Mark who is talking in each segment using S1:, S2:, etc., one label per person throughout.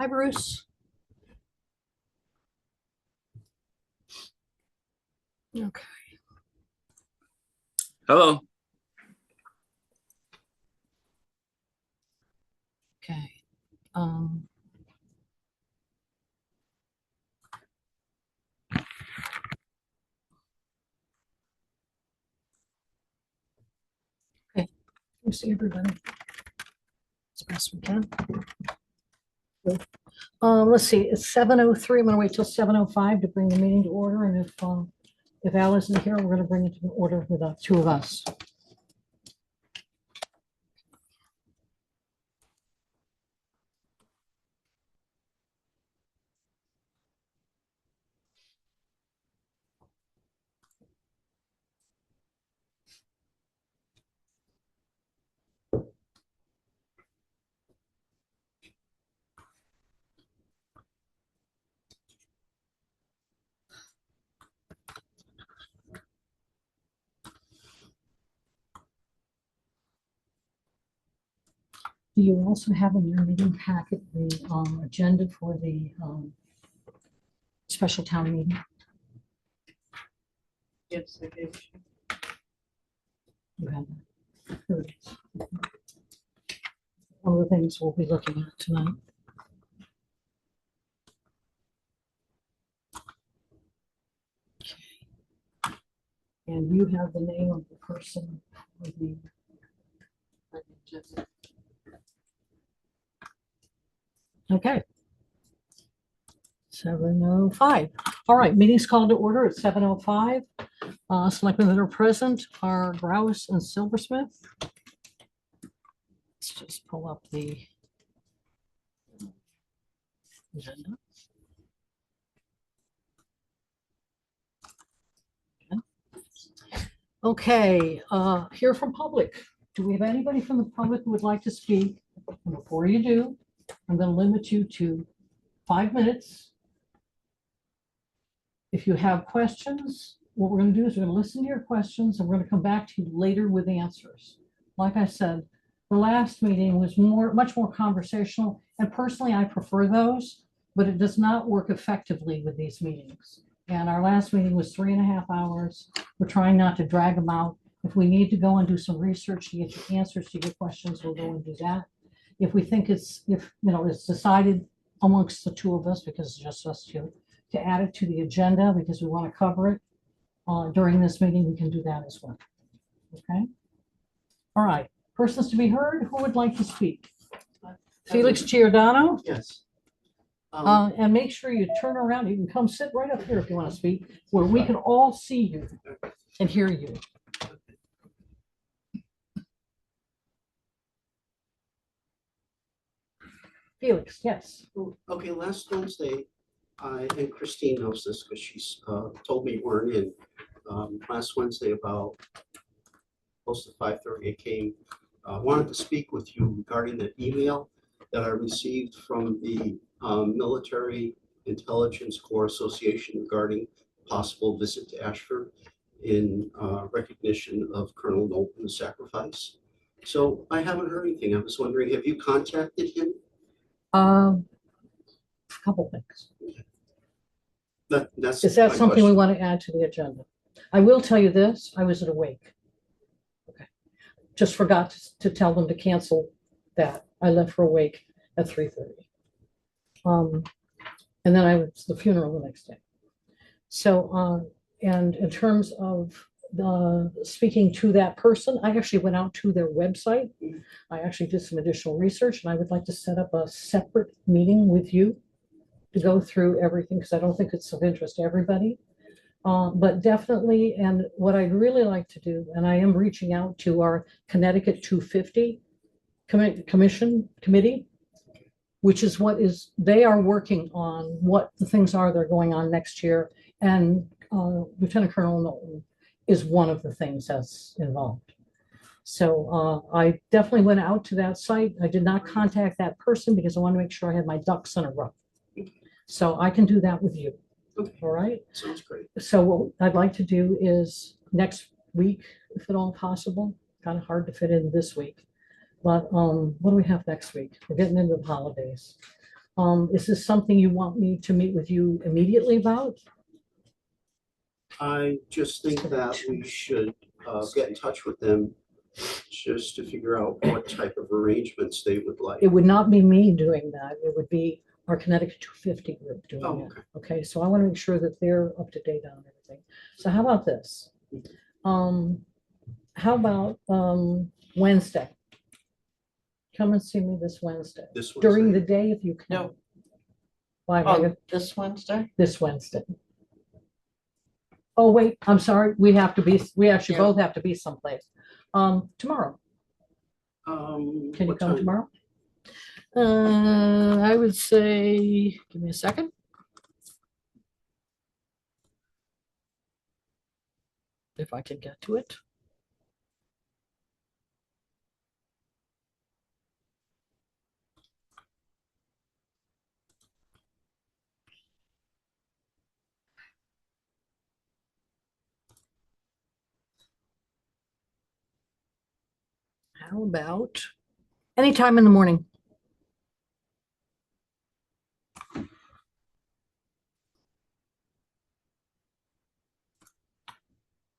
S1: Hi, Bruce. Okay.
S2: Hello.
S1: Okay. Okay. You see everybody as best we can. Good. Let's see. It's 7:03. I'm going to wait till 7:05 to bring the meeting to order, and if Al isn't here, we're going to bring it to order with the two of us. Do you also have in your meeting packet the agenda for the special town meeting?
S3: Yes, I did.
S1: You have that. Here it is. One of the things we'll be looking at tonight. Okay. And you have the name of the person for the okay. 7:05. All right, meeting's called to order at 7:05. Selectmen that are present are Grouse and Silversmith. Let's just pull up the agenda. Okay, hear from public. Do we have anybody from the public who would like to speak? And before you do, I'm going to limit you to 5 minutes. If you have questions, what we're going to do is we're going to listen to your questions and we're going to come back to you later with answers. Like I said, the last meeting was much more conversational, and personally I prefer those, but it does not work effectively with these meetings. And our last meeting was 3.5 hours. We're trying not to drag them out. If we need to go and do some research to get your answers to your questions, we'll go and do that. If we think it's decided amongst the two of us, because it's just us two, to add it to the agenda because we want to cover it during this meeting, we can do that as well. Okay. All right. Persons to be heard. Who would like to speak? Felix Giordano.
S2: Yes.
S1: And make sure you turn around. You can come sit right up here if you want to speak, where we can all see you and hear you. Felix, yes.
S4: Okay, last Wednesday, and Christine knows this because she's told me you weren't in. Last Wednesday about close to 5:30, I came, wanted to speak with you regarding the email that I received from the Military Intelligence Corps Association regarding possible visit to Ashford in recognition of Colonel Knowlton's sacrifice. So I haven't heard anything. I was wondering, have you contacted him?
S1: A couple things.
S4: That's
S1: Is that
S4: my
S1: something we
S4: question.
S1: want to add to the agenda? I will tell you this, I was at a wake. Okay. Just forgot to tell them to cancel that. I left for a wake at 3:30. And then I was the funeral the next day. So, and in terms of speaking to that person, I actually went out to their website. I actually did some additional research, and I would like to set up a separate meeting with you to go through everything, because I don't think it's of interest to everybody. But definitely, and what I'd really like to do, and I am reaching out to our Connecticut 250 committee, which is they are working on what the things are that are going on next year. And Lieutenant Colonel Knowlton is one of the things that's involved. So I definitely went out to that site. I did not contact that person because I want to make sure I had my ducks in a row. So I can do that with you.
S4: Okay.
S1: All right.
S4: Sounds great.
S1: So what I'd like to do is next week, if at all possible, kind of hard to fit in this week. But what do we have next week? We're getting into the holidays. Is this something you want me to meet with you immediately about?
S4: I just think that we should get in touch with them just to figure out what type of arrangements they would like.
S1: It would not be me doing that. It would be our Connecticut 250 group doing
S4: Oh,
S1: it.
S4: okay.
S1: Okay, so I want to make sure that they're up to date on everything. So how about this? How about Wednesday? Come and see me this Wednesday.
S4: This
S1: During the
S4: Wednesday?
S1: day if you can.
S2: No.
S1: Why,
S2: Oh,
S1: Megan?
S2: this Wednesday?
S1: This Wednesday. Oh, wait, I'm sorry. We actually
S2: Yeah.
S1: both have to be someplace. Tomorrow. Can you
S4: What
S1: come
S4: time?
S1: tomorrow? I would say, give me a second. If I can get to it. How about anytime in the morning?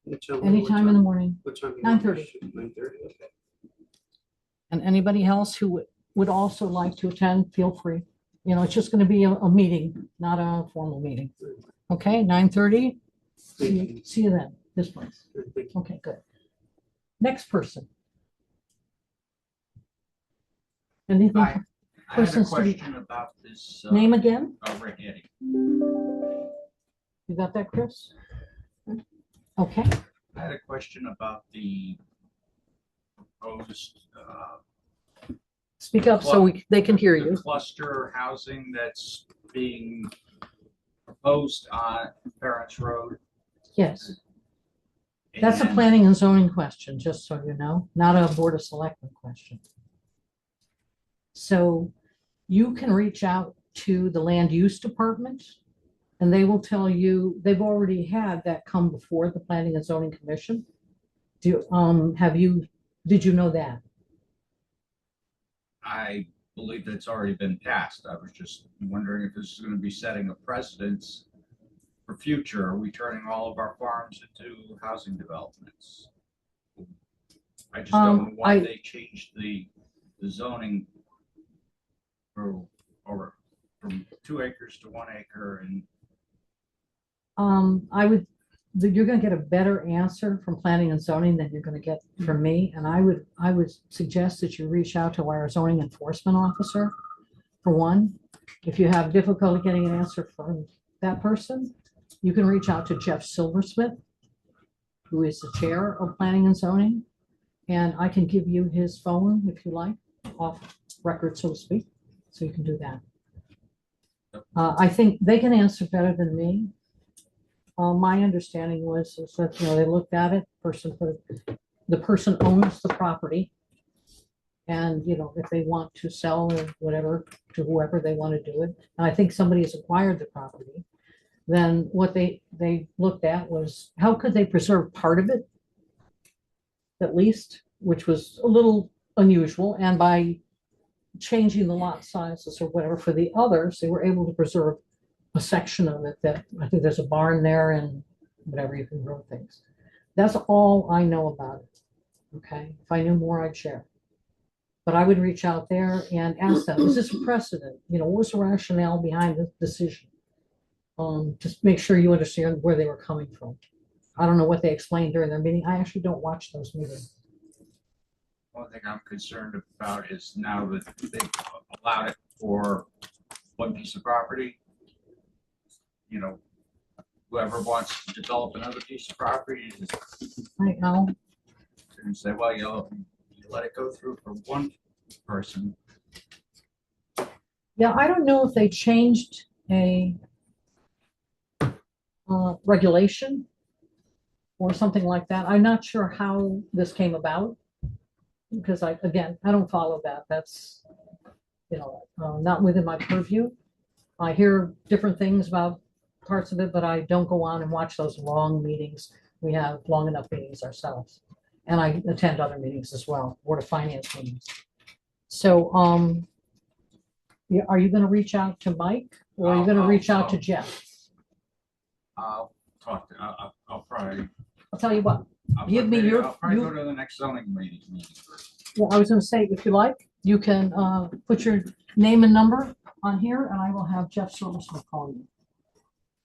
S1: Anytime in the morning.
S4: What time?
S1: 9:30.
S4: 9:30, okay.
S1: And anybody else who would also like to attend, feel free. You know, it's just going to be a meeting, not a formal meeting. Okay, 9:30. See you then, this place.
S4: Thank you.
S1: Okay, good. Next person. Anything?
S3: I had a
S1: Persons to be-
S3: question about this.
S1: Name again?
S3: Red Eddie.
S1: You got that, Chris? Okay,
S3: I had a question about the proposed
S1: speak up so they can hear
S3: the
S1: you.
S3: cluster housing that's being proposed on Ference Road.
S1: Yes, that's a
S3: And
S1: planning and zoning question, just so you know, not a Board of Selectmen question. So you can reach out to the land use department and they will tell you, they've already had that come before the Planning and Zoning Commission. Did you know that?
S3: I believe that's already been passed. I was just wondering if this is going to be setting a precedence for future. Are we turning all of our farms into housing developments? I just don't know why they changed the zoning from 2 acres to 1 acre. And
S1: you're gonna get a better answer from planning and zoning than you're gonna get from me. And I would suggest that you reach out to our zoning enforcement officer, for one. If you have difficulty getting an answer from that person, you can reach out to Jeff Silversmith, who is the chair of planning and zoning. And I can give you his phone if you like, off record, so to speak, so you can do that. I think they can answer better than me. My understanding was that, they looked at it, the person owns the property. And, if they want to sell or whatever to whoever they want to do it, and I think somebody has acquired the property, then what they looked at was how could they preserve part of it, at least, which was a little unusual. And by changing the lot sizes or whatever for the others, they were able to preserve a section of it that I think there's a barn there and whatever, you can grow things. That's all I know about it. Okay, if I knew more, I'd share. But I would reach out there and ask them, is this a precedent? What was the rationale behind the decision? Just make sure you understand where they were coming from. I don't know what they explained during their meeting. I actually don't watch those meetings.
S3: one thing I'm concerned about is now that they've allowed it for one piece of property, whoever wants to develop another piece of property
S1: I know.
S3: and say, well, you let it go through for one person.
S1: Yeah, I don't know if they changed a regulation or something like that. I'm not sure how this came about because I don't follow that. That's, not within my purview. I hear different things about parts of it, but I don't go on and watch those long meetings. We have long enough meetings ourselves. And I attend other meetings as well, Board of Finance meetings. So, Are you gonna reach out to Mike or are you gonna reach out to
S3: I'll-
S1: Jeff?
S3: I'll talk to, I'll probably.
S1: I'll tell you what,
S3: I'll
S1: Give me
S3: probably-
S1: your-
S3: I'll probably
S1: you-
S3: go to the next zoning meeting first.
S1: well, I was gonna say, if you like, you can put your name and number on here and I will have Jeff Silversmith call you.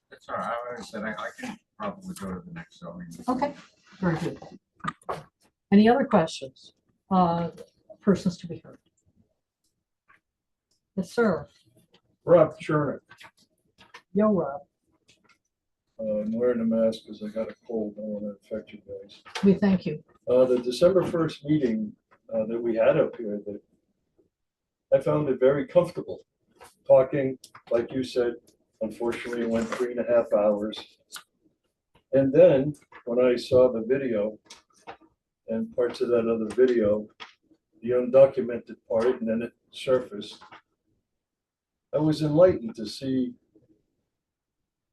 S3: That's all right. I already said I can probably go to the next zoning. meeting.
S1: Okay, very good. Any other questions? Persons to be heard? Yes, sir.
S2: Rob Chernick.
S1: Yo, Rob,
S2: I'm wearing a mask because I got a cold. I don't want to infect you guys.
S1: we thank you.
S2: The December 1st meeting that we had up here, that I found it very comfortable. Talking, like you said, unfortunately, it went 3.5 hours. And then when I saw the video and parts of that other video, the undocumented part, and then it surfaced, I was enlightened to see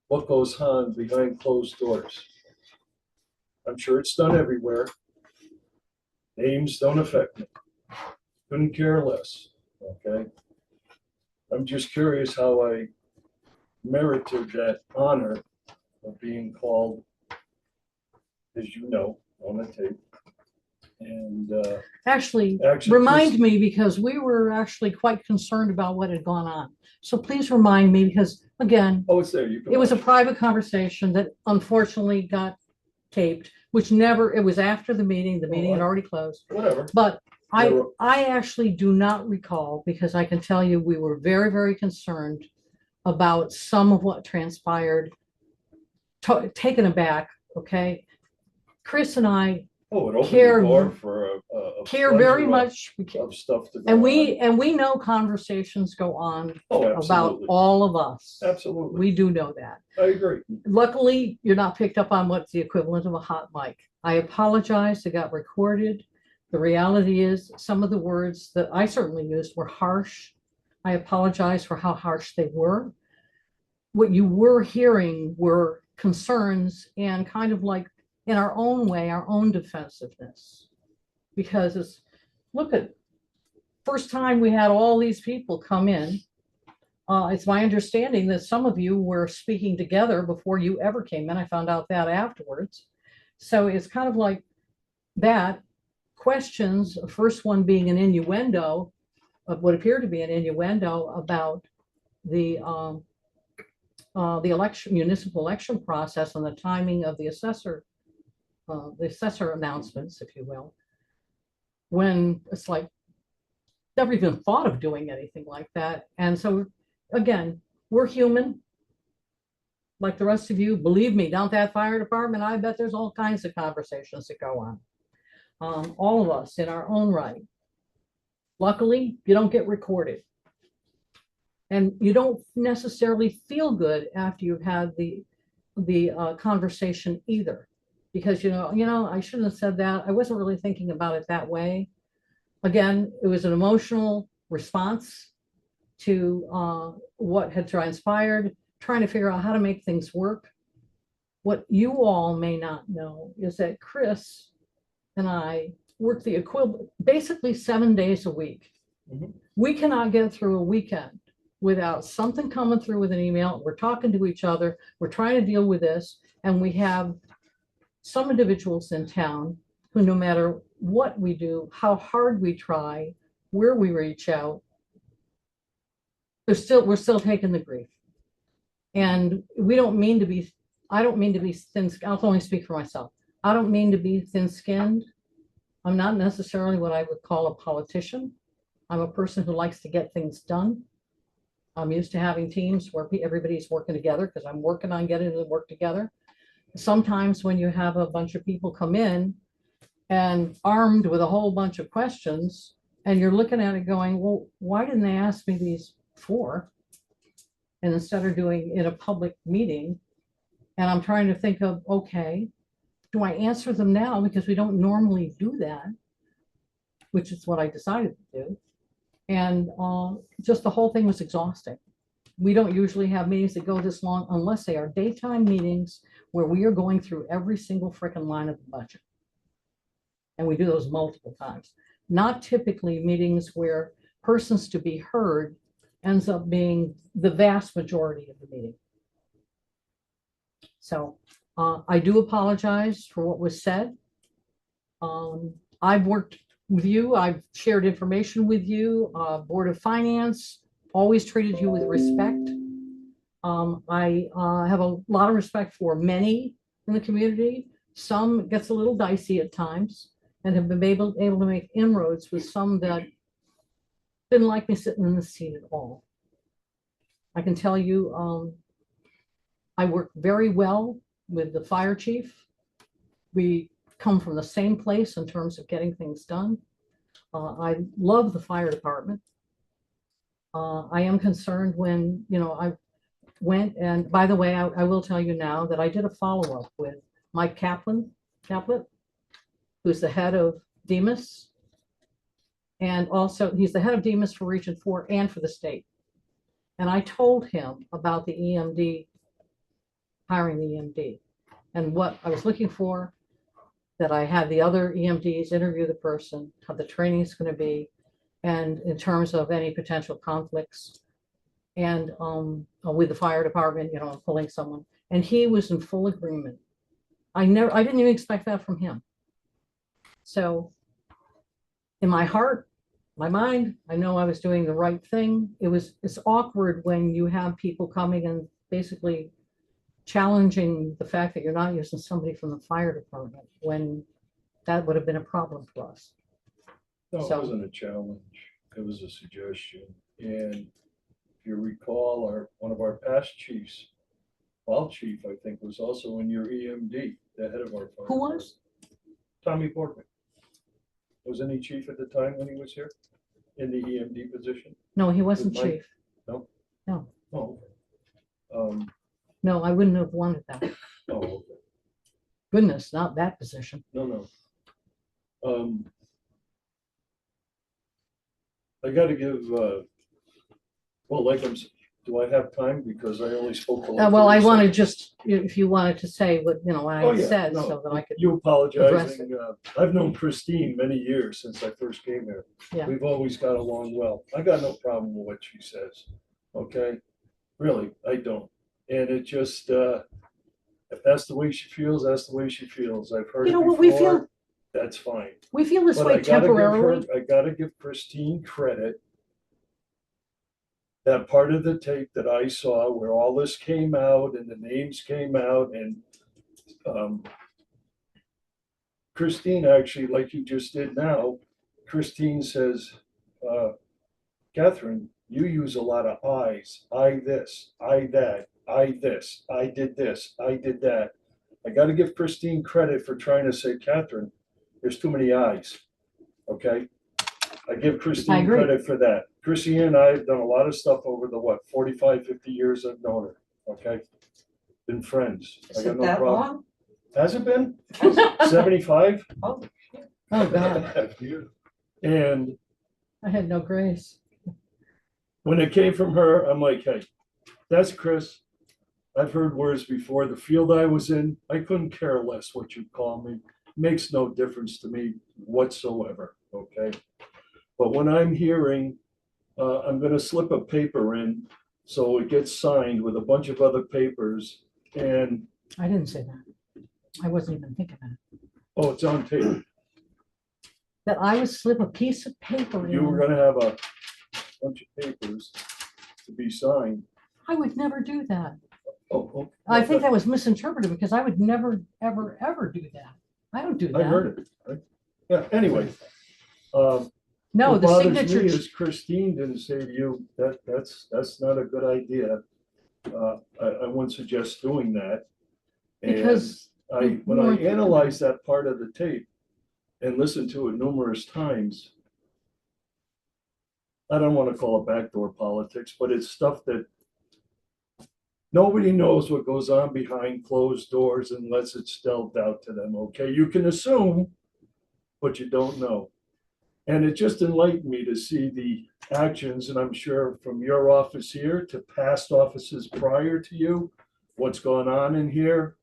S2: what goes on behind closed doors. I'm sure it's done everywhere. Names don't affect me. Couldn't care less, okay? I'm just curious how I merited that honor of being called, as you know, on the tape. And
S1: Actually,
S2: actually,
S1: remind me because we were actually quite concerned about what had gone on. So please remind me because, again,
S2: oh, it's there. You can
S1: it was a
S2: watch
S1: private conversation that unfortunately got taped, which never, it was after the meeting had already closed.
S2: Whatever.
S1: But
S2: Yeah.
S1: I actually do not recall, because I can tell you, we were very, very concerned about some of what transpired, taken aback, okay? Chris and I
S2: Oh, it opened
S1: care-
S2: the door for a
S1: care very
S2: plethora
S1: much,
S2: of stuff to go
S1: and
S2: on.
S1: we know conversations go on
S2: Oh,
S1: about
S2: absolutely.
S1: all of us.
S2: Absolutely.
S1: We do know that.
S2: I agree.
S1: Luckily, you're not picked up on what's the equivalent of a hot mic. I apologize, it got recorded. The reality is, some of the words that I certainly used were harsh. I apologize for how harsh they were. What you were hearing were concerns and kind of like, in our own way, our own defensiveness. Because it's, look at, first time we had all these people come in. It's my understanding that some of you were speaking together before you ever came in. I found out that afterwards. So it's kind of like that. Questions, the first one being an innuendo, of what appeared to be an innuendo about the election, municipal election process and the timing of the assessor announcements, if you will. When it's like, never even thought of doing anything like that. And so again, we're human, like the rest of you. Believe me, down at that fire department, I bet there's all kinds of conversations that go on. All of us in our own right. Luckily, you don't get recorded. And you don't necessarily feel good after you've had the conversation either. Because, you know, I shouldn't have said that. I wasn't really thinking about it that way. Again, it was an emotional response to what had transpired, trying to figure out how to make things work. What you all may not know is that Chris and I work the equivalent, basically 7 days a week.
S2: Mhm.
S1: We cannot get through a weekend without something coming through with an email. We're talking to each other. We're trying to deal with this. And we have some individuals in town who, no matter what we do, how hard we try, where we reach out, we're still taking the grief. And we don't mean to be, I don't mean to be thin, I'll only speak for myself. I don't mean to be thin-skinned. I'm not necessarily what I would call a politician. I'm a person who likes to get things done. I'm used to having teams where everybody's working together because I'm working on getting them to work together. Sometimes when you have a bunch of people come in and armed with a whole bunch of questions, and you're looking at it going, well, why didn't they ask me these before? And instead of doing in a public meeting, and I'm trying to think of, okay, do I answer them now? Because we don't normally do that, which is what I decided to do. And just the whole thing was exhausting. We don't usually have meetings that go this long unless they are daytime meetings where we are going through every single frickin' line of the budget. And we do those multiple times. Not typically meetings where persons to be heard ends up being the vast majority of the meeting. So I do apologize for what was said. I've worked with you. I've shared information with you. Board of Finance always treated you with respect. I have a lot of respect for many in the community. Some gets a little dicey at times, and have been able to make inroads with some that didn't like me sitting in the seat at all. I can tell you, I work very well with the fire chief. We come from the same place in terms of getting things done. I love the fire department. I am concerned when, I went, and by the way, I will tell you now that I did a follow-up with Mike Caplet, who's the head of DEMIS. And also, he's the head of DEMIS for Region 4 and for the state. And I told him about the EMD, hiring the EMD, and what I was looking for, that I had the other EMDs interview the person, how the training is going to be, and in terms of any potential conflicts, and with the fire department, pulling someone. And he was in full agreement. I didn't even expect that from him. So in my heart, my mind, I know I was doing the right thing. It's awkward when you have people coming and basically challenging the fact that you're not using somebody from the fire department, when that would have been a problem for us.
S2: No,
S1: So-
S2: it wasn't a challenge. It was a suggestion. And if you recall, one of our past chiefs, Wild Chief, I think, was also in your EMD, the head of our fire.
S1: Who was?
S2: Tommy Portman. Wasn't he chief at the time when he was here in the EMD position?
S1: No, he wasn't
S2: With Mike?
S1: chief.
S2: No?
S1: No.
S2: Oh, okay.
S1: No, I wouldn't have wanted that.
S2: Oh, okay.
S1: Goodness, not that position.
S2: No. I gotta give, do I have time? Because I only spoke.
S1: Well, I wanted just, if you wanted to say what, what
S2: Oh,
S1: I
S2: yeah,
S1: said,
S2: no,
S1: so that I could.
S2: You
S1: address
S2: apologizing. I've known Christine many years since I first came here.
S1: Yeah.
S2: We've always got along well. I got no problem with what she says. Okay? Really, I don't. And it just, if that's the way she feels, that's the way she feels. I've heard it
S1: What we
S2: before.
S1: feel,
S2: That's fine.
S1: we feel this
S2: But
S1: way temporarily.
S2: I gotta give Christine credit. That part of the tape that I saw where all this came out and the names came out, and Christine actually, like you just did now, Christine says, Catherine, you use a lot of I's. I this, I that, I this, I did this, I did that. I got to give Christine credit for trying to say, Catherine, there's too many I's. Okay? I give
S1: I
S2: Christine
S1: agree.
S2: credit for that. Chrissy and I have done a lot of stuff over the 45, 50 years I've known her. Okay? Been friends. I
S5: Is
S2: got
S5: it
S2: no
S5: that
S2: problem.
S5: long?
S2: Has it been? 75?
S5: Oh,
S1: Oh, God,
S2: And
S1: I had no grace.
S2: when it came from her, I'm like, hey, that's Chris. I've heard words before. The field I was in, I couldn't care less what you call me. Makes no difference to me whatsoever, okay? But when I'm hearing, I'm gonna slip a paper in, so it gets signed with a bunch of other papers, and,
S1: I didn't say that. I wasn't even thinking that.
S2: oh, it's on tape.
S1: That I would slip a piece of paper
S2: You were
S1: in.
S2: gonna have a bunch of papers to be signed.
S1: I would never do that.
S2: Oh.
S1: I think that was misinterpreted, because I would never, ever, ever do that. I don't do
S2: I
S1: that.
S2: heard it, right? Yeah, anyway.
S1: No,
S2: What
S1: the
S2: bothers me
S1: signature,
S2: is Christine didn't say to you, that's not a good idea. I wouldn't suggest doing that. And
S1: because
S2: when I analyzed that part of the tape and listened to it numerous times, I don't want to call it backdoor politics, but it's stuff that nobody knows what goes on behind closed doors unless it's spelled out to them, okay? You can assume, but you don't know. And it just enlightened me to see the actions, and I'm sure from your office here to past offices prior to you, what's gone on in here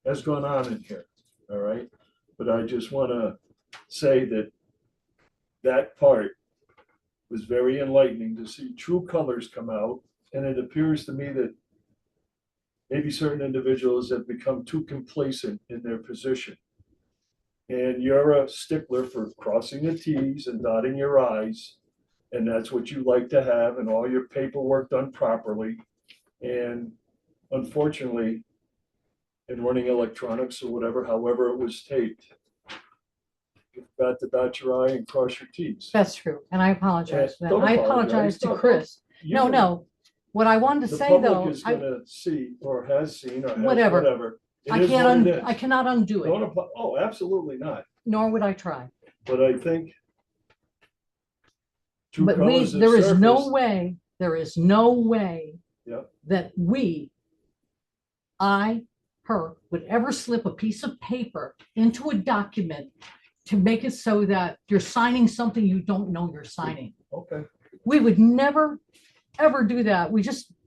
S2: has gone on in here, all right? But I just want to say that part was very enlightening to see true colors come out. And it appears to me that maybe certain individuals have become too complacent in their position. And you're a stickler for crossing the Ts and dotting your Is. And that's what you like to have, and all your paperwork done properly. And unfortunately, in running electronics or whatever, however it was taped, you forgot to dot your I and cross your Ts.
S1: That's true. And I apologize for that.
S2: Don't
S1: I
S2: apologize.
S1: apologize to
S2: No,
S1: Chris.
S2: You-
S1: No. What I wanted to
S2: The
S1: say
S2: public
S1: though,
S2: is gonna see, or has seen, or has
S1: Whatever.
S2: whatever. It
S1: I
S2: is what
S1: can't,
S2: it
S1: I
S2: is.
S1: cannot undo it,
S2: Oh, absolutely not.
S1: nor would I try.
S2: But I think true
S1: But
S2: colors have
S1: there is no
S2: surfaced.
S1: way
S2: Yeah.
S1: that her, would ever slip a piece of paper into a document to make it so that you're signing something you don't know you're signing.
S2: Okay.
S1: We would never, ever do that.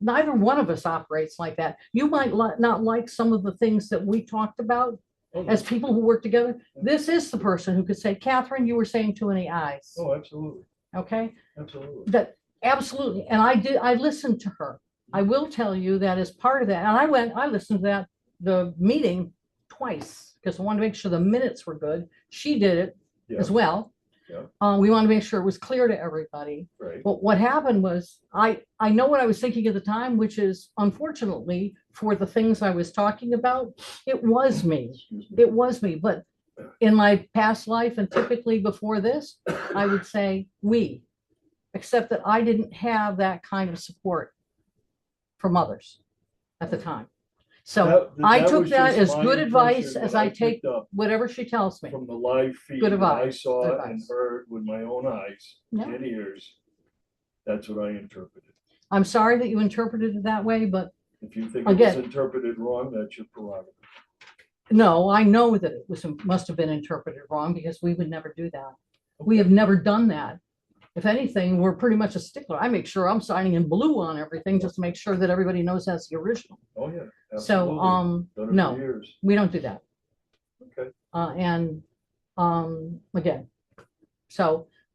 S1: Neither one of us operates like that. You might not like some of the things that we talked about
S2: Oh,
S1: as people who work together. This is the person who could say, Catherine, you were saying too many I's.
S2: Oh, absolutely.
S1: Okay?
S2: Absolutely.
S1: That absolutely. And I listened to her. I will tell you that as part of that, and I listened to the meeting twice because I wanted to make sure the minutes were good. She did it
S2: Yeah.
S1: as well.
S2: Yeah.
S1: We wanted to make sure it was clear to everybody.
S2: Right.
S1: But what happened was I know what I was thinking at the time, which is unfortunately for the things I was talking about, it was me.
S2: Excuse me.
S1: It was me. But in my past life and typically before this, I would say we, except that I didn't have that kind of support from others at the time. So I took
S2: was
S1: that
S2: just
S1: as
S2: my
S1: good advice
S2: impression,
S1: as
S2: what
S1: I take
S2: picked up
S1: whatever she tells me.
S2: from the live feed
S1: Good
S2: that I
S1: advice.
S2: saw
S1: Good
S2: and
S1: advice.
S2: heard with my own eyes
S1: Yeah.
S2: and ears. That's what I interpreted.
S1: I'm sorry that you interpreted it that way, but
S2: If you think it was
S1: Again.
S2: interpreted wrong, that's your prerogative.
S1: no, I know that must have been interpreted wrong because we would never do that. We have never done that. If anything, we're pretty much a stickler. I make sure I'm signing in blue on everything just to make sure that everybody knows that's the original.
S2: Oh, yeah.
S1: So,
S2: Absolutely. Done it for
S1: no,
S2: years.
S1: we don't do that.
S2: Okay.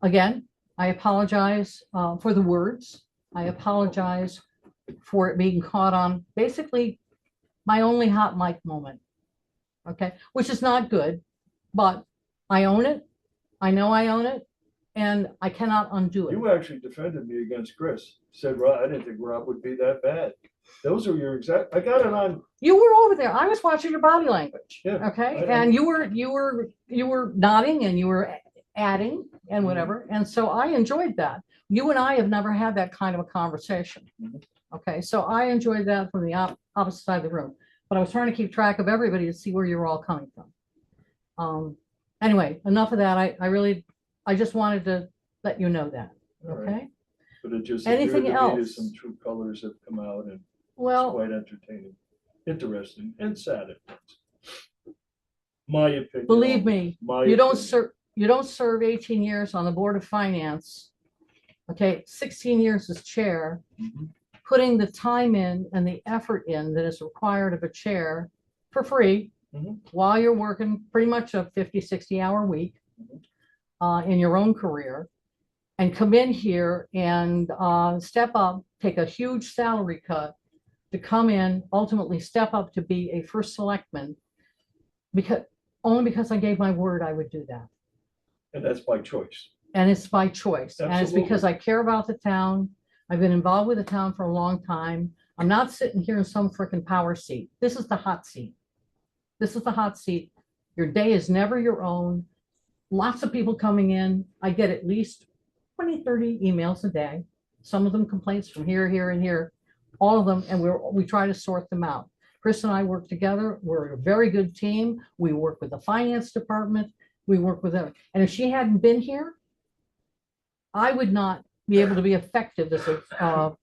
S1: Again, I apologize for the words. I apologize for it being caught on basically my only hot mic moment. Okay, which is not good, but I own it. I know I own it, and I cannot undo it.
S2: You actually defended me against Chris. Said, Rob, I didn't think Rob would be that bad. Those are your exact, I got it on.
S1: You were over there. I was watching your body language.
S2: Yeah,
S1: Okay,
S2: I-
S1: and you were nodding and you were adding and whatever, and so I enjoyed that. You and I have never had that kind of a conversation.
S2: Mhm.
S1: Okay, so I enjoyed that from the opposite side of the room, but I was trying to keep track of everybody to see where you're all coming from. Anyway, enough of that. I just wanted to let you know that.
S2: All right.
S1: Okay.
S2: But it just
S1: Anything
S2: appeared to me that
S1: else?
S2: some true colors have come out, and it's
S1: Well,
S2: quite entertaining, interesting, and sad at times. My opinion.
S1: believe me,
S2: My
S1: you don't
S2: opinion.
S1: serve. You don't serve 18 years on the Board of Finance. Okay, 16 years as chair,
S2: Mhm.
S1: putting the time in and the effort in that is required of a chair for free
S2: Mhm.
S1: while you're working pretty much a 50, 60-hour week in your own career, and come in here and step up, take a huge salary cut to come in, ultimately step up to be a first selectman, only because I gave my word I would do that.
S2: And that's by choice.
S1: And it's by choice. And it's because I care about the town. I've been involved with the town for a long time. I'm not sitting here in some freaking power seat. This is the hot seat. This is the hot seat. Your day is never your own. Lots of people coming in. I get at least 20, 30 emails a day. Some of them complaints from here, here, and here. All of them, and we try to sort them out. Chris and I work together. We're a very good team. We work with the finance department. We work with them. And if she hadn't been here, I would not be able to be effective as a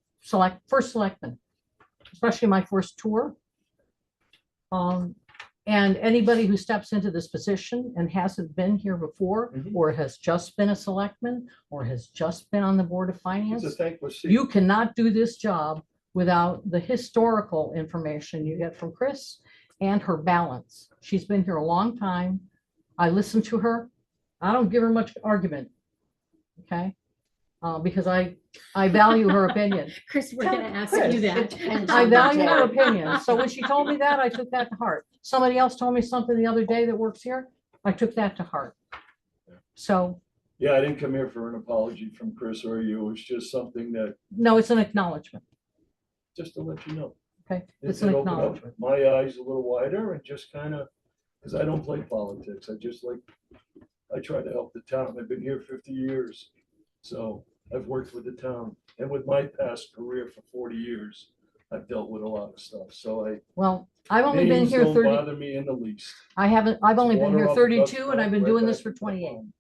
S1: first selectman, especially my first tour. And anybody who steps into this position and hasn't been here before,
S2: Mhm.
S1: or has just been a selectman, or has just been on the Board of
S2: It's a
S1: Finance,
S2: thankless seat.
S1: you cannot do this job without the historical information you get from Chris and her balance. She's been here a long time. I listen to her. I don't give her much argument. Okay. because I value her opinion.
S5: Chris, we're
S1: Tell
S5: gonna ask
S1: Chris,
S5: you that.
S6: depends
S1: I
S6: on the
S1: value her
S6: day.
S1: opinion. So when she told me that, I took that to heart. Somebody else told me something the other day that works here. I took that to heart. So,
S2: Yeah, I didn't come here for an apology from Chris or you. It was just something that,
S1: no, it's an acknowledgement.
S2: just to let you know.
S1: Okay,
S2: It
S1: it's an
S2: opened up
S1: acknowledgement.
S2: my eyes a little wider and just kind of, because I don't play politics. I try to help the town. I've been here 50 years. So I've worked with the town, and with my past career for 40 years, I've dealt with a lot of stuff. So
S1: Well, I've only been
S2: names
S1: here
S2: don't
S1: 30,
S2: bother me in the least.
S1: I've only been
S2: Water
S1: here
S2: off a duck's
S1: 32 and I've
S2: back,
S1: been
S2: right
S1: doing
S2: back
S1: this for
S2: into the
S1: 28.
S2: pond.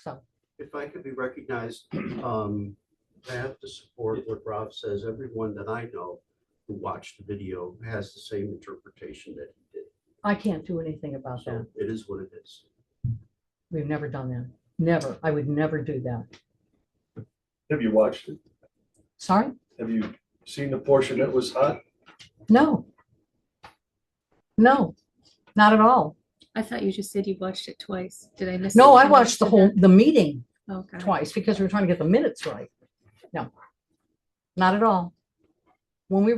S1: So,
S4: If I could be recognized, I have to support what Rob says. Everyone that I know who watched the video has the same interpretation that he did.
S1: I can't do anything about that.
S4: So it is what it is.
S1: We've never done that. Never. I would never do that.
S2: Have you watched it?
S1: Sorry?
S2: Have you seen the portion that was hot?
S1: No. No, not at all.
S5: I thought you just said you watched it twice. Did I miss?
S1: No,
S5: it?
S1: I watched the whole, the meeting
S5: Okay.
S1: twice because we were trying to get the minutes right. No, not at all. When we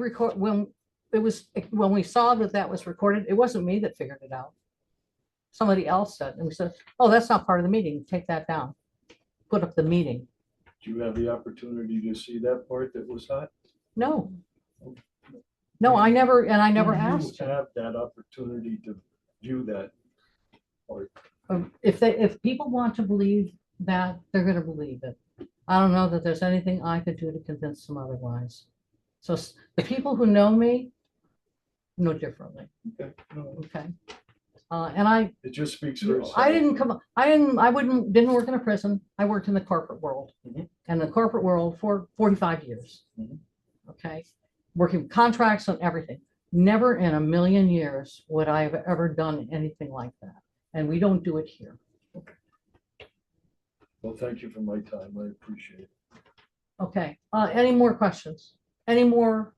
S1: saw that that was recorded, it wasn't me that figured it out. Somebody else said, and we said, oh, that's not part of the meeting. Take that down. Put up the meeting.
S2: Did you have the opportunity to see that part that was hot?
S1: No. No, I never asked.
S2: You have that opportunity to view that part.
S1: If people want to believe that, they're gonna believe it. I don't know that there's anything I could do to convince them otherwise. So the people who know me know differently,
S2: Okay. No,
S1: okay? And
S2: it just speaks for itself.
S1: I didn't work in a prison. I worked in the corporate world.
S2: Mhm.
S1: And the corporate world for 45 years.
S2: Mhm.
S1: Okay, working with contracts and everything. Never in a million years would I have ever done anything like that. And we don't do it here.
S2: Well, thank you for my time. I appreciate it.
S1: Okay, any more questions? Any more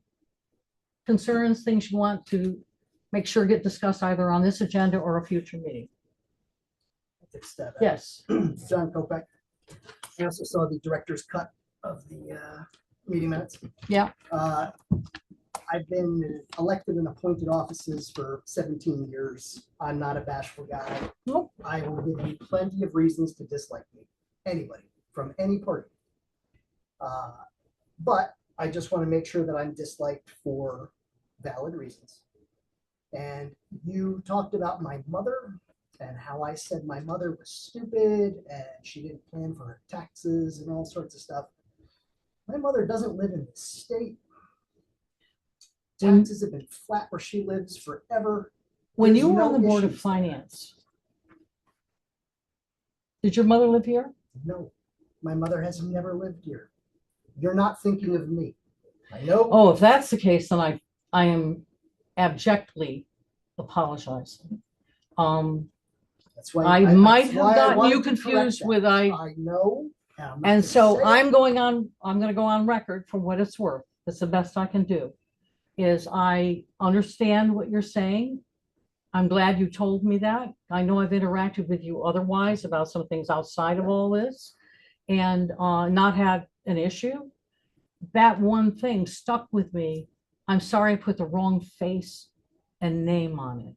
S1: concerns, things you want to make sure get discussed either on this agenda or a future meeting? Yes,
S7: John Kopeck. I also saw the director's cut of the meeting minutes.
S1: yeah,
S7: I've been elected in appointed offices for 17 years. I'm not a bashful guy.
S1: Nope.
S7: I will give you plenty of reasons to dislike me. Anybody from any party. But I just want to make sure that I'm disliked for valid reasons. And you talked about my mother and how I said my mother was stupid and she didn't plan for her taxes and all sorts of stuff. My mother doesn't live in this state. Taxes have been flat where she lives forever.
S1: when
S7: There's
S1: you were
S7: no
S1: on the Board of
S7: issues there.
S1: Finance, did your mother live here?
S7: No, my mother has never lived here. You're not thinking of me. I know.
S1: Oh, if that's the case, then I am abjectly apologizing.
S7: That's why
S1: I might
S7: that's
S1: have
S7: why I
S1: gotten
S7: wanted
S1: you
S7: to correct
S1: confused
S7: that.
S1: with
S7: I know. I'm not
S1: and
S7: gonna
S1: so
S7: say it.
S1: I'm going to go on record for what it's worth. That's the best I can do. Is I understand what you're saying. I'm glad you told me that. I know I've interacted with you otherwise about some things outside of all this and not had an issue. That one thing stuck with me. I'm sorry I put the wrong face and name on it.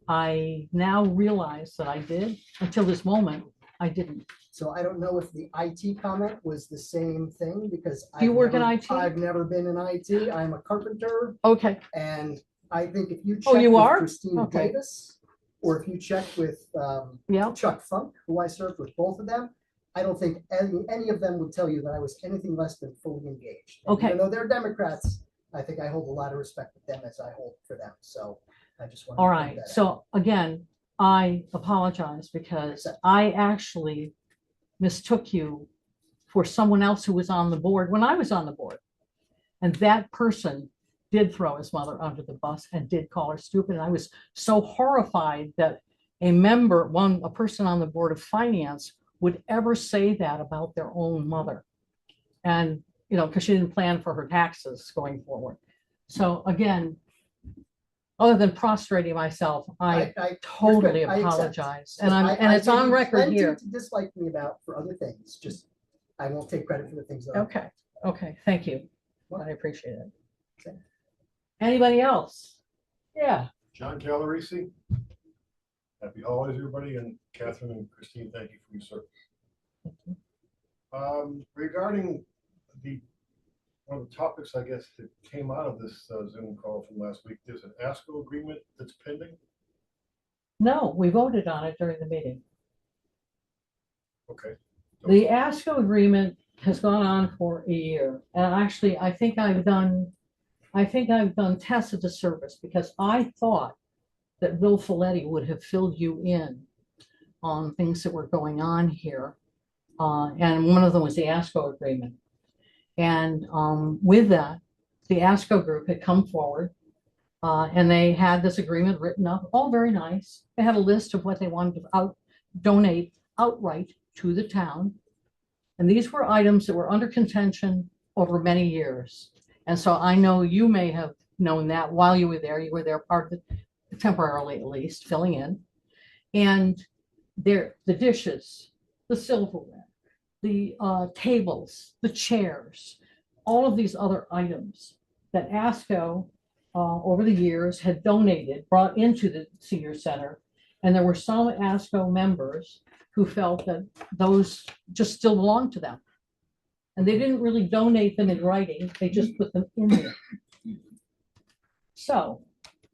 S1: I now realize that I did. Until this moment, I didn't.
S7: So I don't know if the IT comment was the same thing because
S1: Do you work in IT?
S7: I've never been in IT. I'm a carpenter,
S1: Okay,
S7: and I think if you check
S1: Oh, you
S7: with
S1: are?
S7: Christina
S1: Okay.
S7: Davis, or if you check with
S1: yeah,
S7: Chuck Funk, who I served with both of them, I don't think any of them would tell you that I was anything less than fully engaged. And
S1: Okay.
S7: even though they're Democrats, I think I hold a lot of respect for them as I hold for them. So I just want to
S1: all
S7: point
S1: right.
S7: that out.
S1: So again, I apologize because I actually mistook you for someone else who was on the board when I was on the board. And that person did throw his mother under the bus and did call her stupid. And I was so horrified that a person on the Board of Finance would ever say that about their own mother. And, because she didn't plan for her taxes going forward. So again, other than prostrating myself, I totally
S7: I accept.
S1: apologize. And it's on record
S7: plenty
S1: here.
S7: to dislike me about for other things. Just I won't take credit for the things that.
S1: Okay, okay, thank you. I appreciate it. Anybody else? Yeah,
S6: John Calarisi. Happy holidays, everybody, and Catherine and Christine, thank you for your service. Regarding one of the topics, I guess, that came out of this Zoom call from last week, there's an ASCO agreement that's pending.
S1: no, we voted on it during the meeting.
S6: Okay.
S1: The ASCO agreement has gone on for a year. And actually, I think I've done tests of the service because I thought that Bill Folletti would have filled you in on things that were going on here. And one of them was the ASCO agreement. And with that, the ASCO group had come forward and they had this agreement written up, all very nice. They had a list of what they wanted to donate outright to the town. And these were items that were under contention over many years. And so I know you may have known that while you were there part of the, temporarily at least, filling in. And the dishes, the silverware, the tables, the chairs, all of these other items that ASCO over the years had donated, brought into the senior center. And there were some ASCO members who felt that those just still belonged to them. And they didn't really donate them in writing, they just put them in there. So.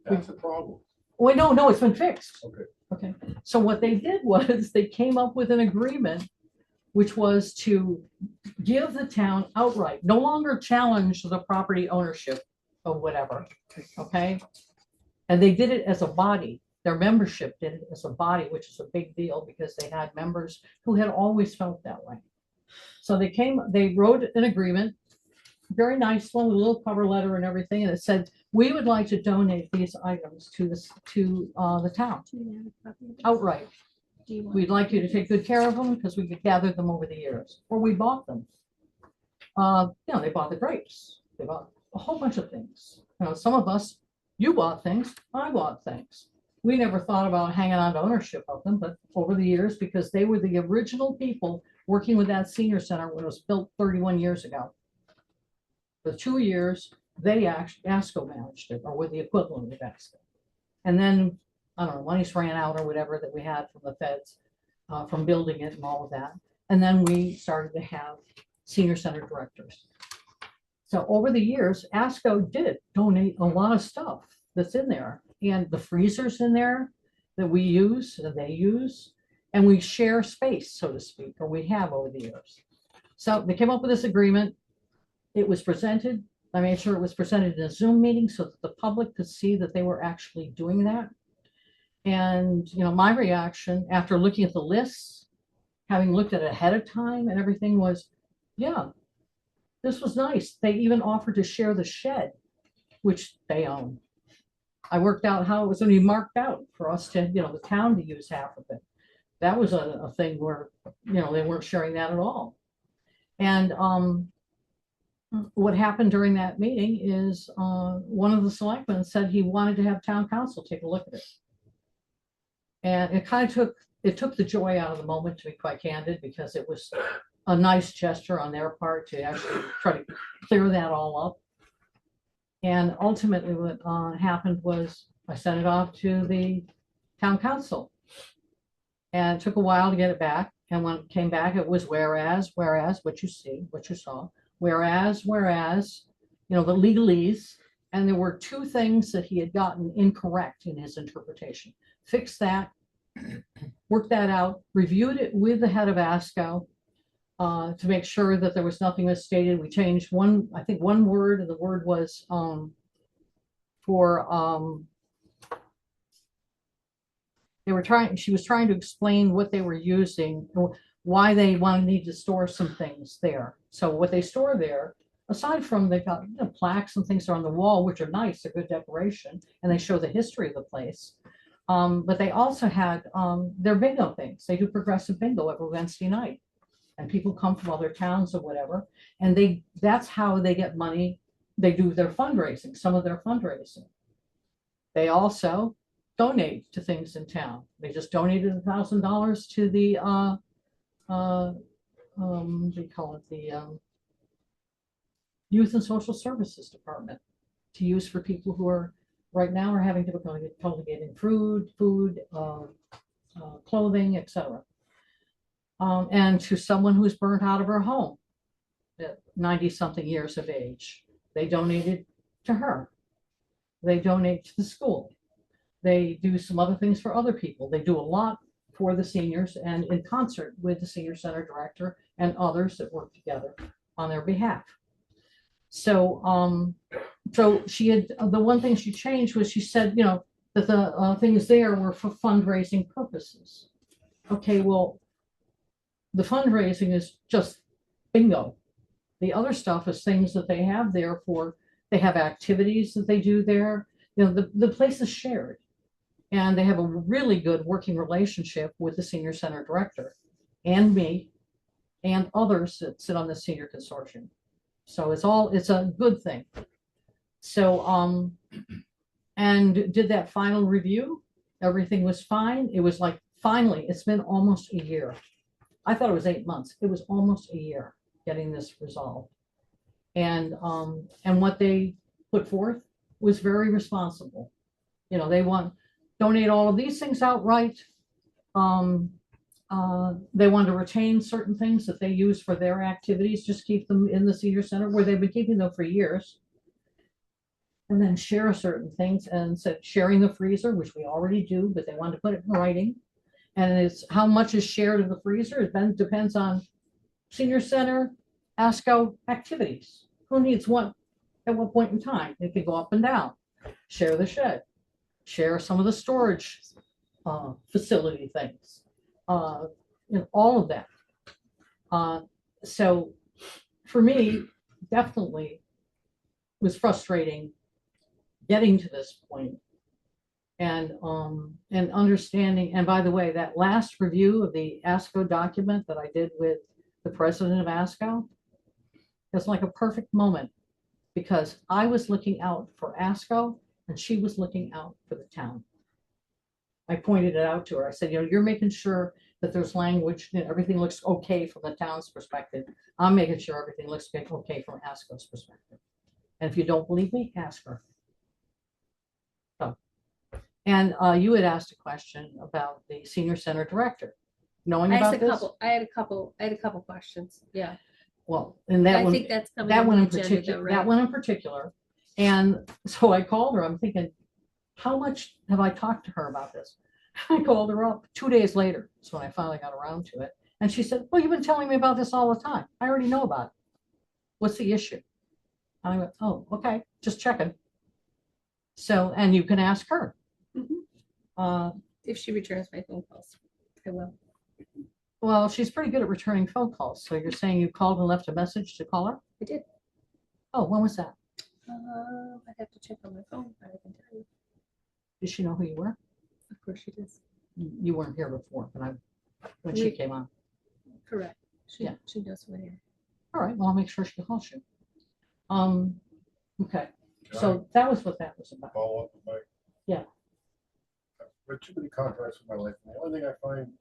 S6: That's a problem.
S1: Well, no, it's been fixed.
S6: Okay.
S1: Okay, so what they did was they came up with an agreement which was to give the town outright, no longer challenge the property ownership of whatever, okay? And they did it as a body. Their membership did it as a body, which is a big deal because they had members who had always felt that way. So they wrote an agreement, very nice one, with a little cover letter and everything, and it said, we would like to donate these items to the town outright. We'd like you to take good care of them because we could gather them over the years, or we bought them. They bought the grapes. They bought a whole bunch of things. Some of us, you bought things, I bought things. We never thought about hanging on to ownership of them, but over the years, because they were the original people working with that senior center when it was built 31 years ago. For 2 years, they actually, ASCO managed it, or with the equivalent of ASCO. And then, I don't know, monies ran out or whatever that we had from the feds, from building it and all of that. And then we started to have senior center directors. So over the years, ASCO did donate a lot of stuff that's in there. And the freezers in there that we use, that they use, and we share space, so to speak, or we have over the years. So they came up with this agreement. It was presented. I made sure it was presented in a Zoom meeting so that the public could see that they were actually doing that. And, my reaction after looking at the lists, having looked at it ahead of time and everything was, yeah, this was nice. They even offered to share the shed, which they own. I worked out how it was going to be marked out for us to, the town to use half of it. That was a thing where, they weren't sharing that at all. And what happened during that meeting is one of the selectmen said he wanted to have town council take a look at it. And it kind of took the joy out of the moment, to be quite candid, because it was a nice gesture on their part to actually try to clear that all up. And ultimately what happened was I sent it off to the town council. And it took a while to get it back. And when it came back, it was whereas, what you saw, whereas, the legalese. And there were 2 things that he had gotten incorrect in his interpretation. Fixed that, worked that out, reviewed it with the head of ASCO to make sure that there was nothing misstated. We changed one word, and the word was she was trying to explain what they were using, why they need to store some things there. So what they store there, aside from they've got plaques and things that are on the wall, which are nice, they're good decoration, and they show the history of the place. But they also had their bingo things. They do progressive bingo every Wednesday night. And people come from other towns or whatever. And that's how they get money. They do their fundraising, some of their fundraising. They also donate to things in town. They just donated $1,000 to the what do you call it, the Youth and Social Services Department to use for people who are, right now are having difficulty cultivating food, clothing, etc. And to someone who's burnt out of her home at 90-something years of age. They donated to her. They donate to the school. They do some other things for other people. They do a lot for the seniors and in concert with the senior center director and others that work together on their behalf. So, so she had, the one thing she changed was she said, you know, that the things there were for fundraising purposes. Okay, well, the fundraising is just bingo. The other stuff is things that they have there for, they have activities that they do there. You know, the place is shared. And they have a really good working relationship with the senior center director and me and others that sit on the senior consortium. So it's a good thing. So, and did that final review. Everything was fine. It was like, finally, it's been almost a year. I thought it was 8 months. It was almost a year getting this resolved. And what they put forth was very responsible. You know, they want donate all of these things outright. They want to retain certain things that they use for their activities, just keep them in the senior center where they've been keeping them for years. And then share certain things, and said sharing the freezer, which we already do, but they want to put it in writing. And it's how much is shared of the freezer. It then depends on senior center, ASCO activities. Who needs what at what point in time? It could go up and down. Share the shed. Share some of the storage facility things, you know, all of that. So for me, definitely was frustrating getting to this point and understanding. And by the way, that last review of the ASCO document that I did with the president of ASCO, it's like a perfect moment because I was looking out for ASCO and she was looking out for the town. I pointed it out to her. I said, you know, you're making sure that there's language and everything looks okay from the town's perspective. I'm making sure everything looks okay from ASCO's perspective. And if you don't believe me, ask her. So, and you had asked a question about the senior center director. Knowing about this?
S5: I had a couple questions. Yeah.
S1: Well, and that
S5: I
S1: one,
S5: think that's coming
S1: that
S5: on
S1: one
S5: the
S1: in
S5: agenda
S1: particular,
S5: though, right?
S1: that one in particular. And so I called her. I'm thinking, how much have I talked to her about this? I called her up 2 days later. So when I finally got around to it. And she said, well, you've been telling me about this all the time. I already know about it. What's the issue? And I went, oh, okay, just checking. So, and you can ask her.
S5: If she returns my phone calls, I will.
S1: Well, she's pretty good at returning phone calls. So you're saying you called and left a message to call her?
S5: I did.
S1: Oh, when was that?
S5: I'd have to check on my phone, but I can tell you.
S1: Did she know who you were?
S5: Of course she does.
S1: You weren't here before, but when she came on.
S5: Correct. She
S1: Yeah.
S5: she knows who I am.
S1: All right, well, I'll make sure she calls you. Okay,
S6: Can
S1: so that was what that was
S6: I
S1: about.
S6: follow up with my?
S1: Yeah.
S6: I've read too many contracts in my life, and the only thing I find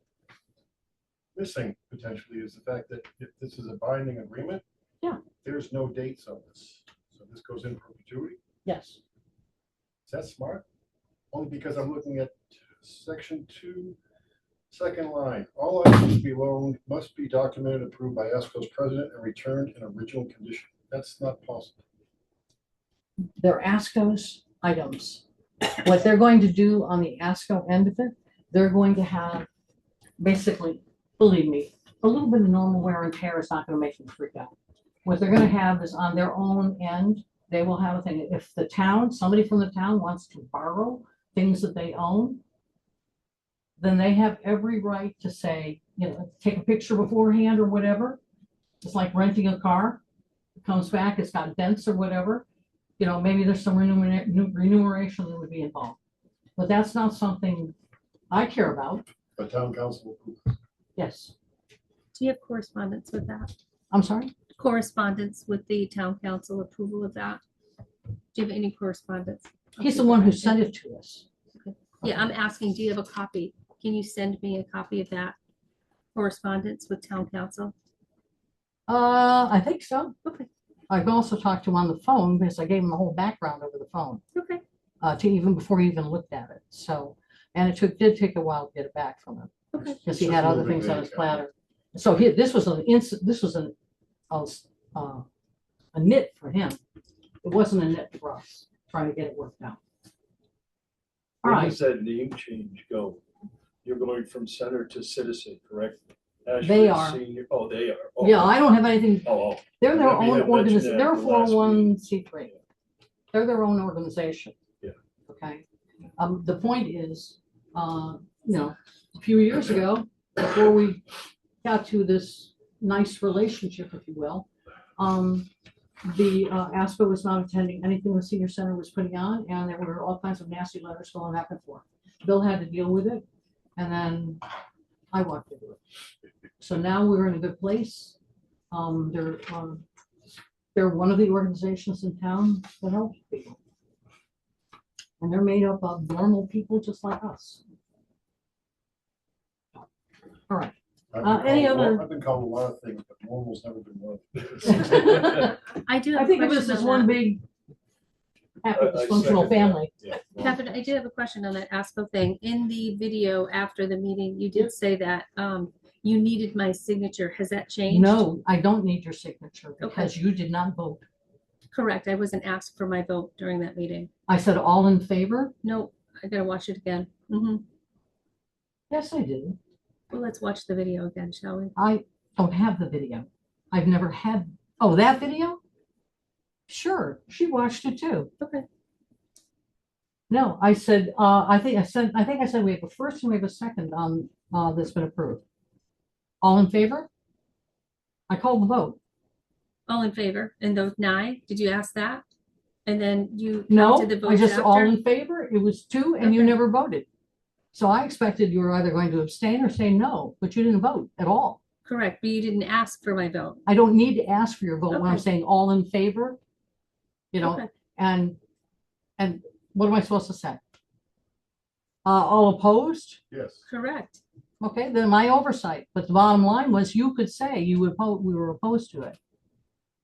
S6: missing potentially is the fact that if this is a binding agreement,
S1: Yeah.
S6: there's no dates on this. So this goes in perpetuity.
S1: Yes,
S6: Is that smart? Only because I'm looking at section 2, second line. All items to be loaned must be documented, approved by ESCO's president, and returned in original condition. That's not possible.
S1: they're ASCO's items. What they're going to do on the ASCO end of it, they're going to have, basically, believe me, a little bit of normal wear and tear is not going to make them freak out. What they're going to have is on their own end, they will have a thing. If the town, somebody from the town wants to borrow things that they own, then they have every right to say, you know, take a picture beforehand or whatever. It's like renting a car. It comes back, it's got dents or whatever. You know, maybe there's some remuneration that would be involved. But that's not something I care about.
S6: The town council approves.
S1: Yes.
S5: Do you have correspondence with that?
S1: I'm sorry?
S5: Correspondence with the town council approval of that? Do you have any correspondence?
S1: He's the one who sent it to us.
S5: Yeah, I'm asking, do you have a copy? Can you send me a copy of that correspondence with town council?
S1: I think so.
S5: Okay.
S1: I've also talked to him on the phone because I gave him the whole background over the phone,
S5: Okay.
S1: to even before he even looked at it. So, and did take a while to get it back from him
S5: Okay.
S1: because he
S6: It's
S1: had
S6: just a
S1: other
S6: little bit
S1: things on
S6: vague,
S1: his
S6: yeah.
S1: platter. So this was a nit for him. It wasn't a nit for us trying to get it worked out. All
S2: Where
S1: right.
S2: does that name change go? You're going from center to citizen, correct?
S1: They
S2: Ashford
S1: are.
S2: Senior, oh, they are. Oh,
S1: Yeah, I don't have anything.
S2: Oh,
S1: They're their
S2: Maybe
S1: own
S2: had mentioned
S1: organization.
S2: that
S1: They're
S2: at the last meeting.
S1: 401c3. They're their own organization.
S2: Yeah.
S1: Okay. The point is, a few years ago, before we got to this nice relationship, if you will, the ASPO was not attending anything the senior center was putting on, and there were all kinds of nasty letters going back and forth. Bill had to deal with it, and then I walked into it. So now we're in a good place. They're one of the organizations in town that helps people. And they're made up of normal people just like us. All right.
S6: I've been called a lot of things, but normal's never been one of them.
S5: I do
S1: I
S5: have a
S1: think of us
S5: question
S1: as
S5: on
S1: one
S5: that.
S1: big happy
S2: I
S1: dysfunctional
S2: second that.
S1: family.
S2: Yeah.
S5: Catherine, I did have a question on that ASPO thing. In the video after the meeting, you did say that you needed my signature. Has that changed?
S1: No, I don't need your signature because you did not vote.
S5: Correct. I wasn't asked for my vote during that meeting.
S1: I said all in favor?
S5: Nope. I gotta watch it again. Mm-hmm.
S1: Yes, I did.
S5: Well, let's watch the video again, shall we?
S1: I don't have the video. I've never had, oh, that video? Sure, she watched it too.
S5: Okay.
S1: No, I said, I think I said we have a first and we have a second on, that's been approved. All in favor? I called the vote.
S5: All in favor? And those nine? Did you ask that? And then you
S1: No,
S5: counted the
S1: I
S5: votes
S1: just all
S5: after?
S1: in favor. It was 2 and you
S5: Okay.
S1: never voted. So I expected you were either going to abstain or say no, but you didn't vote at all.
S5: Correct, but you didn't ask for my vote.
S1: I don't need to ask for your vote when I'm
S5: Okay.
S1: saying all in favor,
S5: Okay.
S1: and what am I supposed to say? All opposed?
S6: Yes.
S5: Correct.
S1: Okay, then my oversight. But the bottom line was you could say you would we were opposed to it.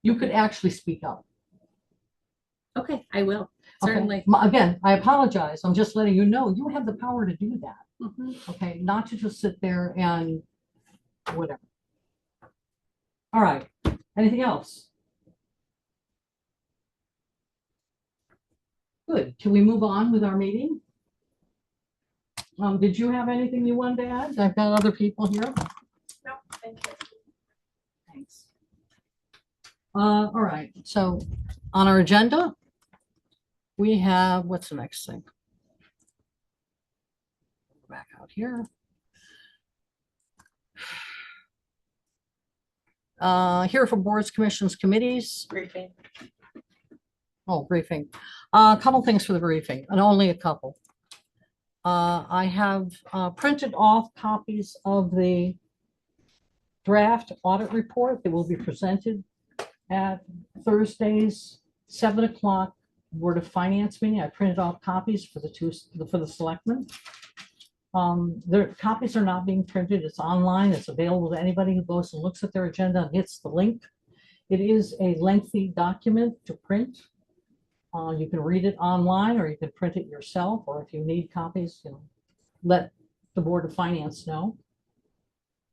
S1: You could actually speak up.
S5: Okay, I will,
S1: Okay?
S5: certainly.
S1: Again, I apologize. I'm just letting you know you have the power to do that.
S5: Mhm.
S1: Okay, not to just sit there and whatever. All right, anything else? Good, can we move on with our meeting? Did you have anything you wanted to add? I've got other people here.
S5: No, thank you.
S1: Thanks. All right, so on our agenda, we have, what's the next thing? Back out here. Here for boards, commissions, committees.
S5: Briefing.
S1: Oh, briefing. A couple things for the briefing, and only a couple. I have printed off copies of the draft audit report that will be presented at Thursday's 7 o'clock Board of Finance meeting. I printed off copies for the selectmen. Their copies are not being printed. It's online. It's available to anybody who goes and looks at their agenda and hits the link. It is a lengthy document to print. You can read it online or you can print it yourself, or if you need copies, let the Board of Finance know.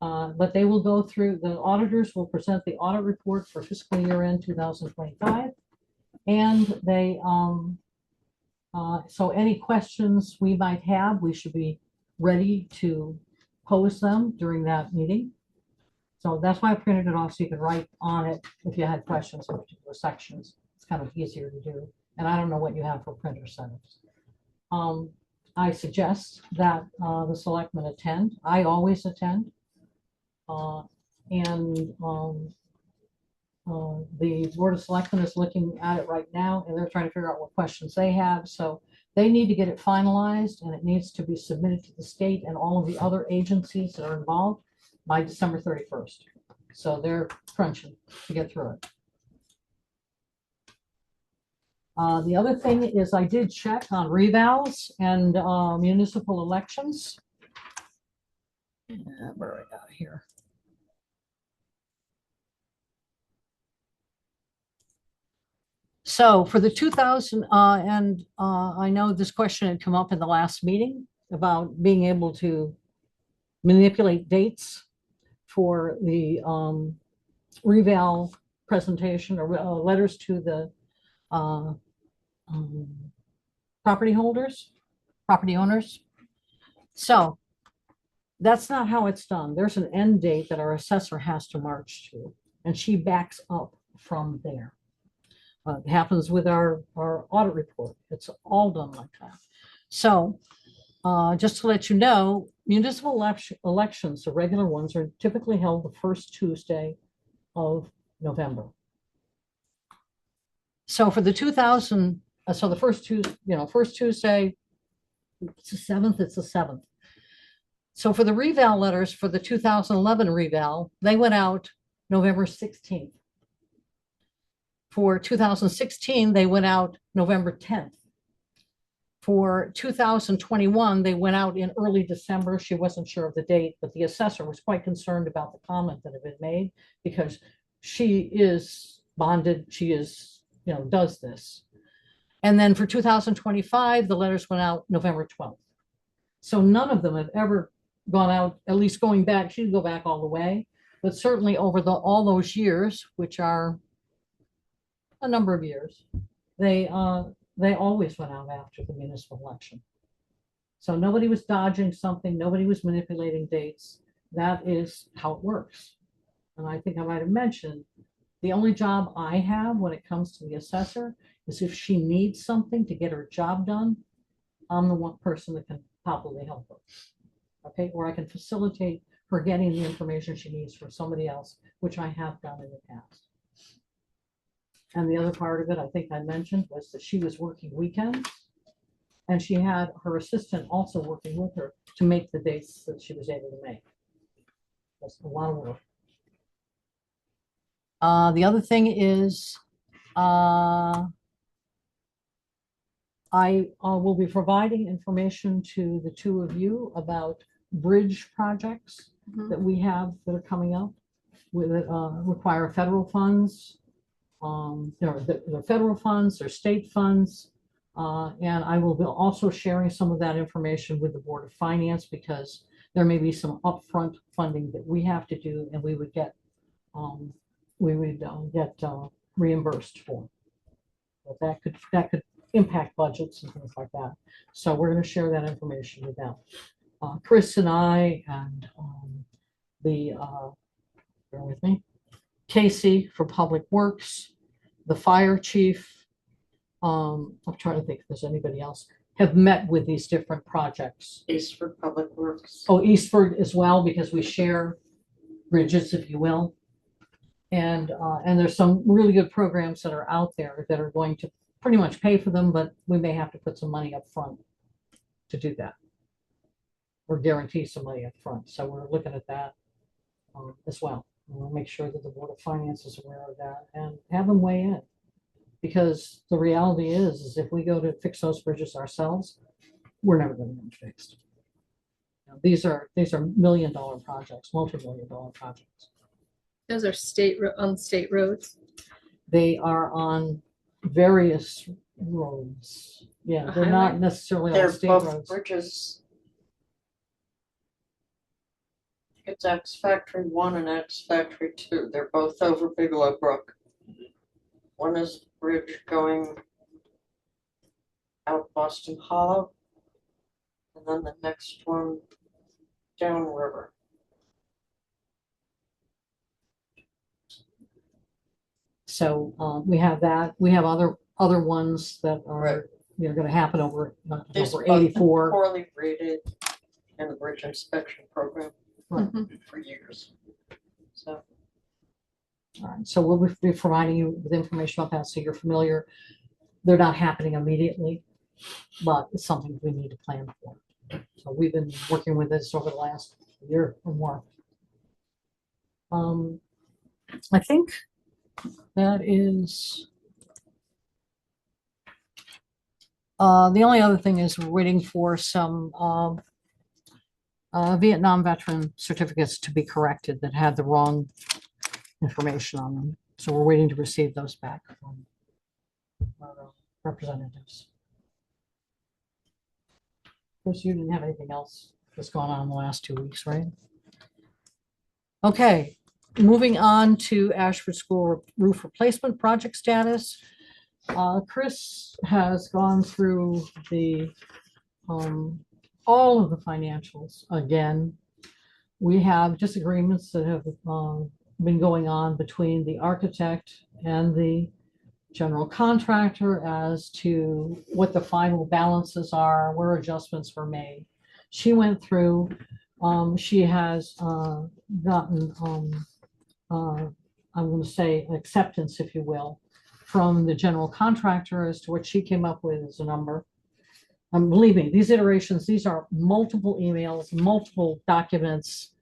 S1: But they will go through, the auditors will present the audit report for fiscal year end 2025. And they, so any questions we might have, we should be ready to pose them during that meeting. So that's why I printed it off so you could write on it if you had questions in particular sections. It's kind of easier to do. And I don't know what you have for printer setups. I suggest that the selectmen attend. I always attend. The Board of Selectmen is looking at it right now, and they're trying to figure out what questions they have. So they need to get it finalized, and it needs to be submitted to the state and all of the other agencies that are involved by December 31st. So they're crunching to get through it. The other thing is I did check on revals and municipal elections. Where do I got here? So for the 2000, I know this question had come up in the last meeting about being able to manipulate dates for the reval presentation or letters to the uh, property owners. So that's not how it's done. There's an end date that our assessor has to march to, and she backs up from there. It happens with our audit report. It's all done like that. So just to let you know, municipal elections, the regular ones, are typically held the first Tuesday of November. So for the 2000, so the first Tuesday, it's the 7th, it's the 7th. So for the reval letters for the 2011 reval, they went out November 16th. For 2016, they went out November 10th. For 2021, they went out in early December. She wasn't sure of the date, but the assessor was quite concerned about the comment that had been made because she is bonded, she is, does this. And then for 2025, the letters went out November 12th. So none of them have ever gone out, at least going back, she'd go back all the way, but certainly over all those years, which are a number of years, they always went out after the municipal election. So nobody was dodging something, nobody was manipulating dates. That is how it works. And I think I might have mentioned, the only job I have when it comes to the assessor is if she needs something to get her job done, I'm the one person that can probably help her. Okay, or I can facilitate her getting the information she needs from somebody else, which I have done in the past. And the other part of it, I think I mentioned, was that she was working weekends and she had her assistant also working with her to make the dates that she was able to make. That's a lot of work. The other thing is, I will be providing information to the two of you about bridge projects that we have that are coming up with require federal funds. The federal funds or state funds, and I will be also sharing some of that information with the Board of Finance because there may be some upfront funding that we have to do, and we would get reimbursed for. But that could impact budgets and things like that. So we're going to share that information with them. Chris and I and bear with me, Casey for Public Works, the fire chief, I'm trying to think if there's anybody else, have met with these different projects.
S8: Ashford Public Works.
S1: Oh, Eastford as well, because we share bridges, if you will. And there's some really good programs that are out there that are going to pretty much pay for them, but we may have to put some money up front to do that, or guarantee some money up front. So we're looking at that as well. We'll make sure that the Board of Finance is aware of that and have them weigh in. Because the reality is if we go to fix those bridges ourselves, we're never going to get them fixed. These are $1 million projects, multi-million-dollar projects.
S5: Those are state roads.
S1: They are on various roads. Yeah, they're not necessarily
S8: They're
S1: on state
S8: both
S1: roads.
S8: bridges. It's X Factory 1 and X Factory 2. They're both over Bigelow Brook. One is the bridge going out Boston Hollow, and then the next one downriver.
S1: So we have that. We have other ones that are going to happen over
S8: These
S1: over
S8: both
S1: 84.
S8: poorly rated in the bridge inspection program
S1: Right.
S8: for years. So
S1: All right, so we'll be providing you with information about that so you're familiar. They're not happening immediately, but it's something we need to plan for. So we've been working with this over the last year or more. I think that is the only other thing is we're waiting for some Vietnam veteran certificates to be corrected that had the wrong information on them. So we're waiting to receive those back from representatives. Of course, you didn't have anything else that's gone on in the last 2 weeks, right? Okay, moving on to Ashford School roof replacement project status. Chris has gone through the all of the financials again. We have disagreements that have been going on between the architect and the general contractor as to what the final balances are, where adjustments were made. She went through, she has gotten, I'm going to say acceptance, if you will, from the general contractor as to what she came up with as a number. Believe me, these iterations, these are multiple emails, multiple documents,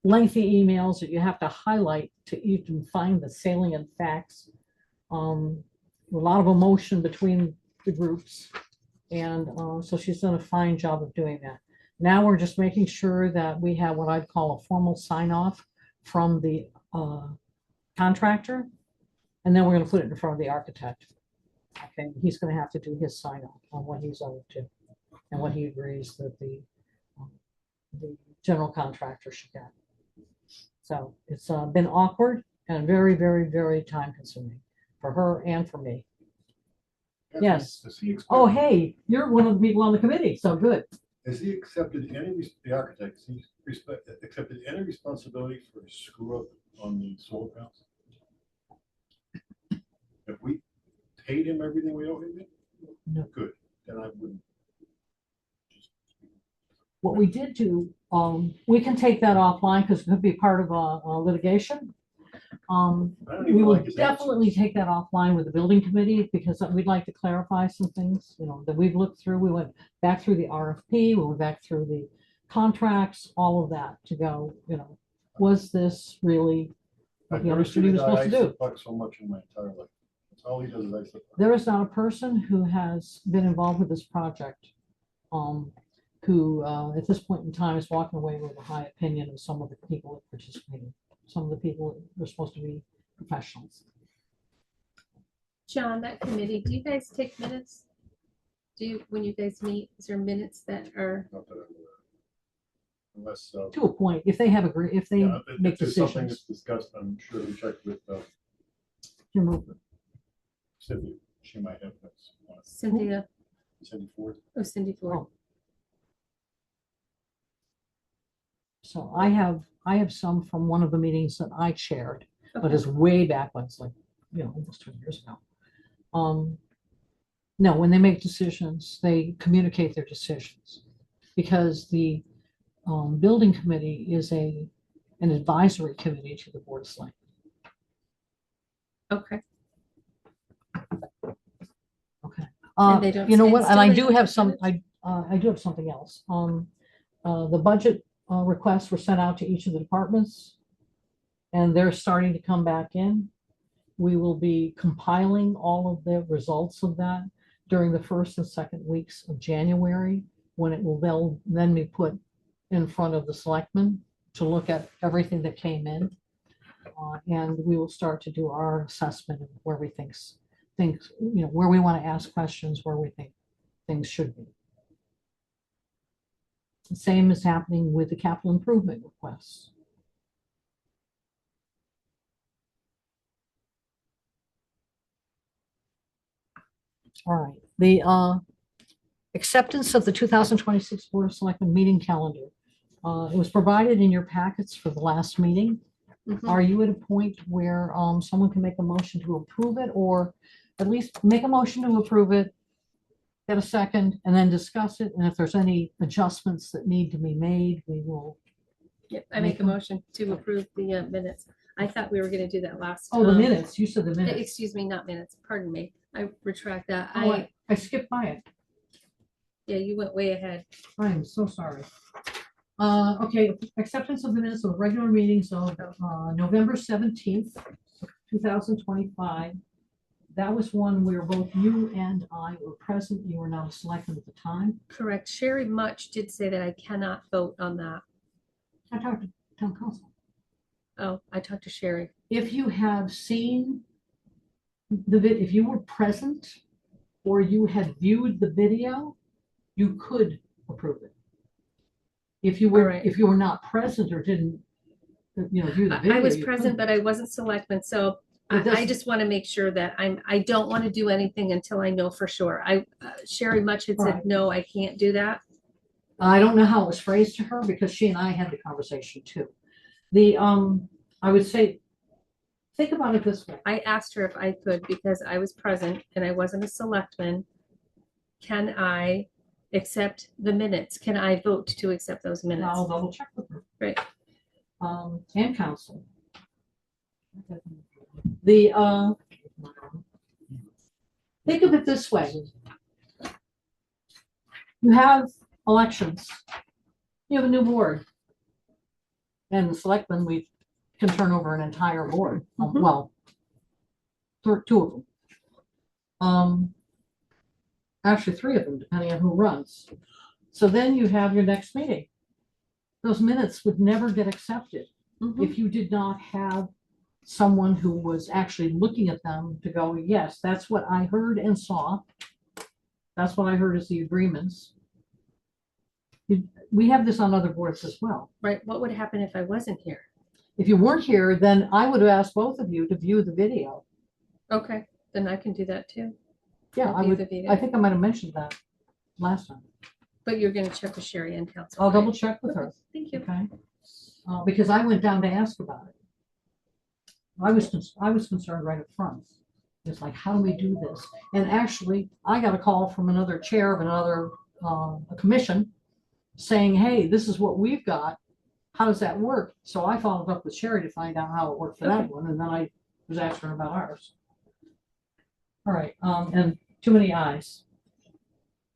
S1: lengthy emails that you have to highlight to even find the salient facts. A lot of emotion between the groups. And so she's done a fine job of doing that. Now we're just making sure that we have what I'd call a formal sign off from the contractor. And then we're going to put it in front of the architect. Okay, he's going to have to do his sign off on what he's owed to and what he agrees that the general contractor should get. So it's been awkward and very, very, very time consuming for her and for me. Yes. Oh, hey, you're one of the people on the committee, so good.
S6: Has he accepted any, the architect, has he accepted any responsibility for a screw up on the solar panels? Have we paid him everything we owe him?
S1: No.
S6: Good, then I wouldn't.
S1: What we did do, we can take that offline because it could be part of a litigation. We will definitely take that offline with the building committee because we'd like to clarify some things, you know, that we've looked through. We went back through the RFP, we went back through the contracts, all of that to go, you know, was this really what he understood he was supposed to do?
S6: So much in my entire life. That's all he does is ice the puck.
S1: There is not a person who has been involved with this project who at this point in time is walking away with a high opinion of some of the people that participated. Some of the people that are supposed to be professionals.
S5: John, that committee, do you guys take minutes? Do you, when you guys meet, is there minutes that are?
S6: Not that I'm aware of. Unless.
S1: To a point, if they have agree, if they
S6: Yeah,
S1: make
S6: if there's something
S1: decisions.
S6: that's discussed, I'm sure we check with
S1: Jim Rupert.
S6: Cindy. She might have this.
S5: Cynthia,
S6: Cindy Ford.
S5: oh, Cindy Ford.
S1: Oh. So I have some from one of the meetings that I chaired, but
S5: Okay.
S1: it's way back when, it's like, you know, almost 2 years ago. No, when they make decisions, they communicate their decisions because the building committee is an advisory committee to the board of selectmen.
S5: Okay.
S1: Okay.
S5: And they don't
S1: You know
S5: stand
S1: what? And
S5: still,
S1: I
S5: they
S1: do
S5: don't
S1: have
S5: take
S1: some.
S5: minutes?
S1: I do have something else. The budget requests were sent out to each of the departments, and they're starting to come back in. We will be compiling all of the results of that during the first and second weeks of January, when it will then be put in front of the selectmen to look at everything that came in. And we will start to do our assessment of where we think, you know, where we want to ask questions, where we think things should be. The same is happening with the capital improvement requests. All right, the acceptance of the 2026 Board of Selectmen meeting calendar. It was provided in your packets for the last meeting.
S5: Mhm.
S1: Are you at a point where someone can make a motion to approve it, or at least make a motion to approve it, get a second, and then discuss it? And if there's any adjustments that need to be made, we will.
S5: Yep, I make a motion to approve the minutes. I thought we were gonna do that last.
S1: Oh, the minutes, you said the minutes.
S5: Excuse me, not minutes, pardon me. I retract that.
S1: Oh, I skipped by it.
S5: Yeah, you went way ahead.
S1: I am so sorry. Okay, acceptance of the minutes of regular meetings of November 17th, 2025. That was one where both you and I were present. You were not a selectman at the time.
S5: Correct. Sherry Much did say that I cannot vote on that.
S1: I talked to town council.
S5: Oh, I talked to Sherry.
S1: If you have seen if you were present or you had viewed the video, you could approve it. If you were,
S5: Alright.
S1: if you were not present or didn't, view the video.
S5: I was
S1: you
S5: present, but
S1: couldn't.
S5: I wasn't selectman, so
S1: It
S5: I
S1: doesn't-
S5: just want to make sure that I don't want to do anything until I know for sure. Sherry Much had said,
S1: Right.
S5: no, I can't do that.
S1: I don't know how it was phrased to her because she and I had the conversation too. I would say, think about it this way.
S5: I asked her if I could because I was present and I wasn't a selectman. Can I accept the minutes? Can I vote to accept those minutes?
S1: I'll double check with her.
S5: Right.
S1: And council. Think of it this way. You have elections. You have a new board. And the selectmen, we can turn over an entire board.
S5: Mhm.
S1: Well, two of them. Actually, three of them, depending on who runs. So then you have your next meeting. Those minutes would never get accepted
S5: Mhm.
S1: if you did not have someone who was actually looking at them to go, yes, that's what I heard and saw. That's what I heard as the agreements. We have this on other boards as well.
S5: Right. What would happen if I wasn't here?
S1: If you weren't here, then I would have asked both of you to view the video.
S5: Okay, then I can do that too.
S1: Yeah,
S5: I'll
S1: I
S5: view
S1: would,
S5: the video.
S1: I think I might have mentioned that last time.
S5: But you're gonna check with Sherry and council.
S1: I'll
S5: right?
S1: double check with her,
S5: Thank you.
S1: okay? Because I went down to ask about it. I was concerned right up front. It's like, how do we do this? And actually, I got a call from another chair of another a commission saying, hey, this is what we've got. How does that work? So I followed up with Sherry to find out how it worked for that one, and then I was asking her about ours. All right, and too many eyes.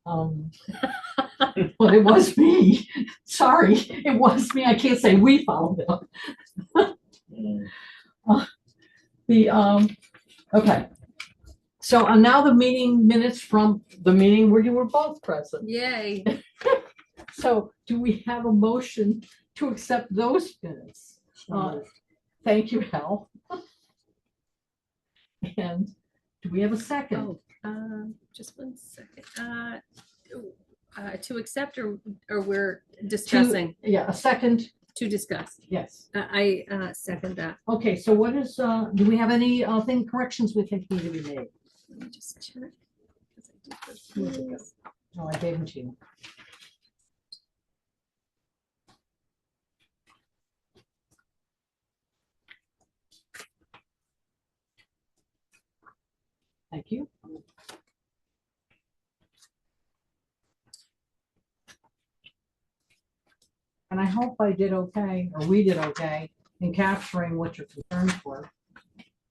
S1: But it was me. Sorry, it was me. I can't say we followed it up. Okay. So now the meeting minutes from the meeting where you were both present.
S5: Yay.
S1: So do we have a motion to accept those minutes? Thank you, Hal. And do we have a second?
S5: Oh, just 1 second. To accept or we're discussing
S1: Yeah, a second,
S5: to discuss.
S1: yes.
S5: I second that.
S1: Okay, so what is, do we have any corrections we think need to be made?
S5: Let me just check. 'Cause I did this.
S1: No, I gave them to you. Thank you. And I hope I did okay, or we did okay, in capturing what your concerns were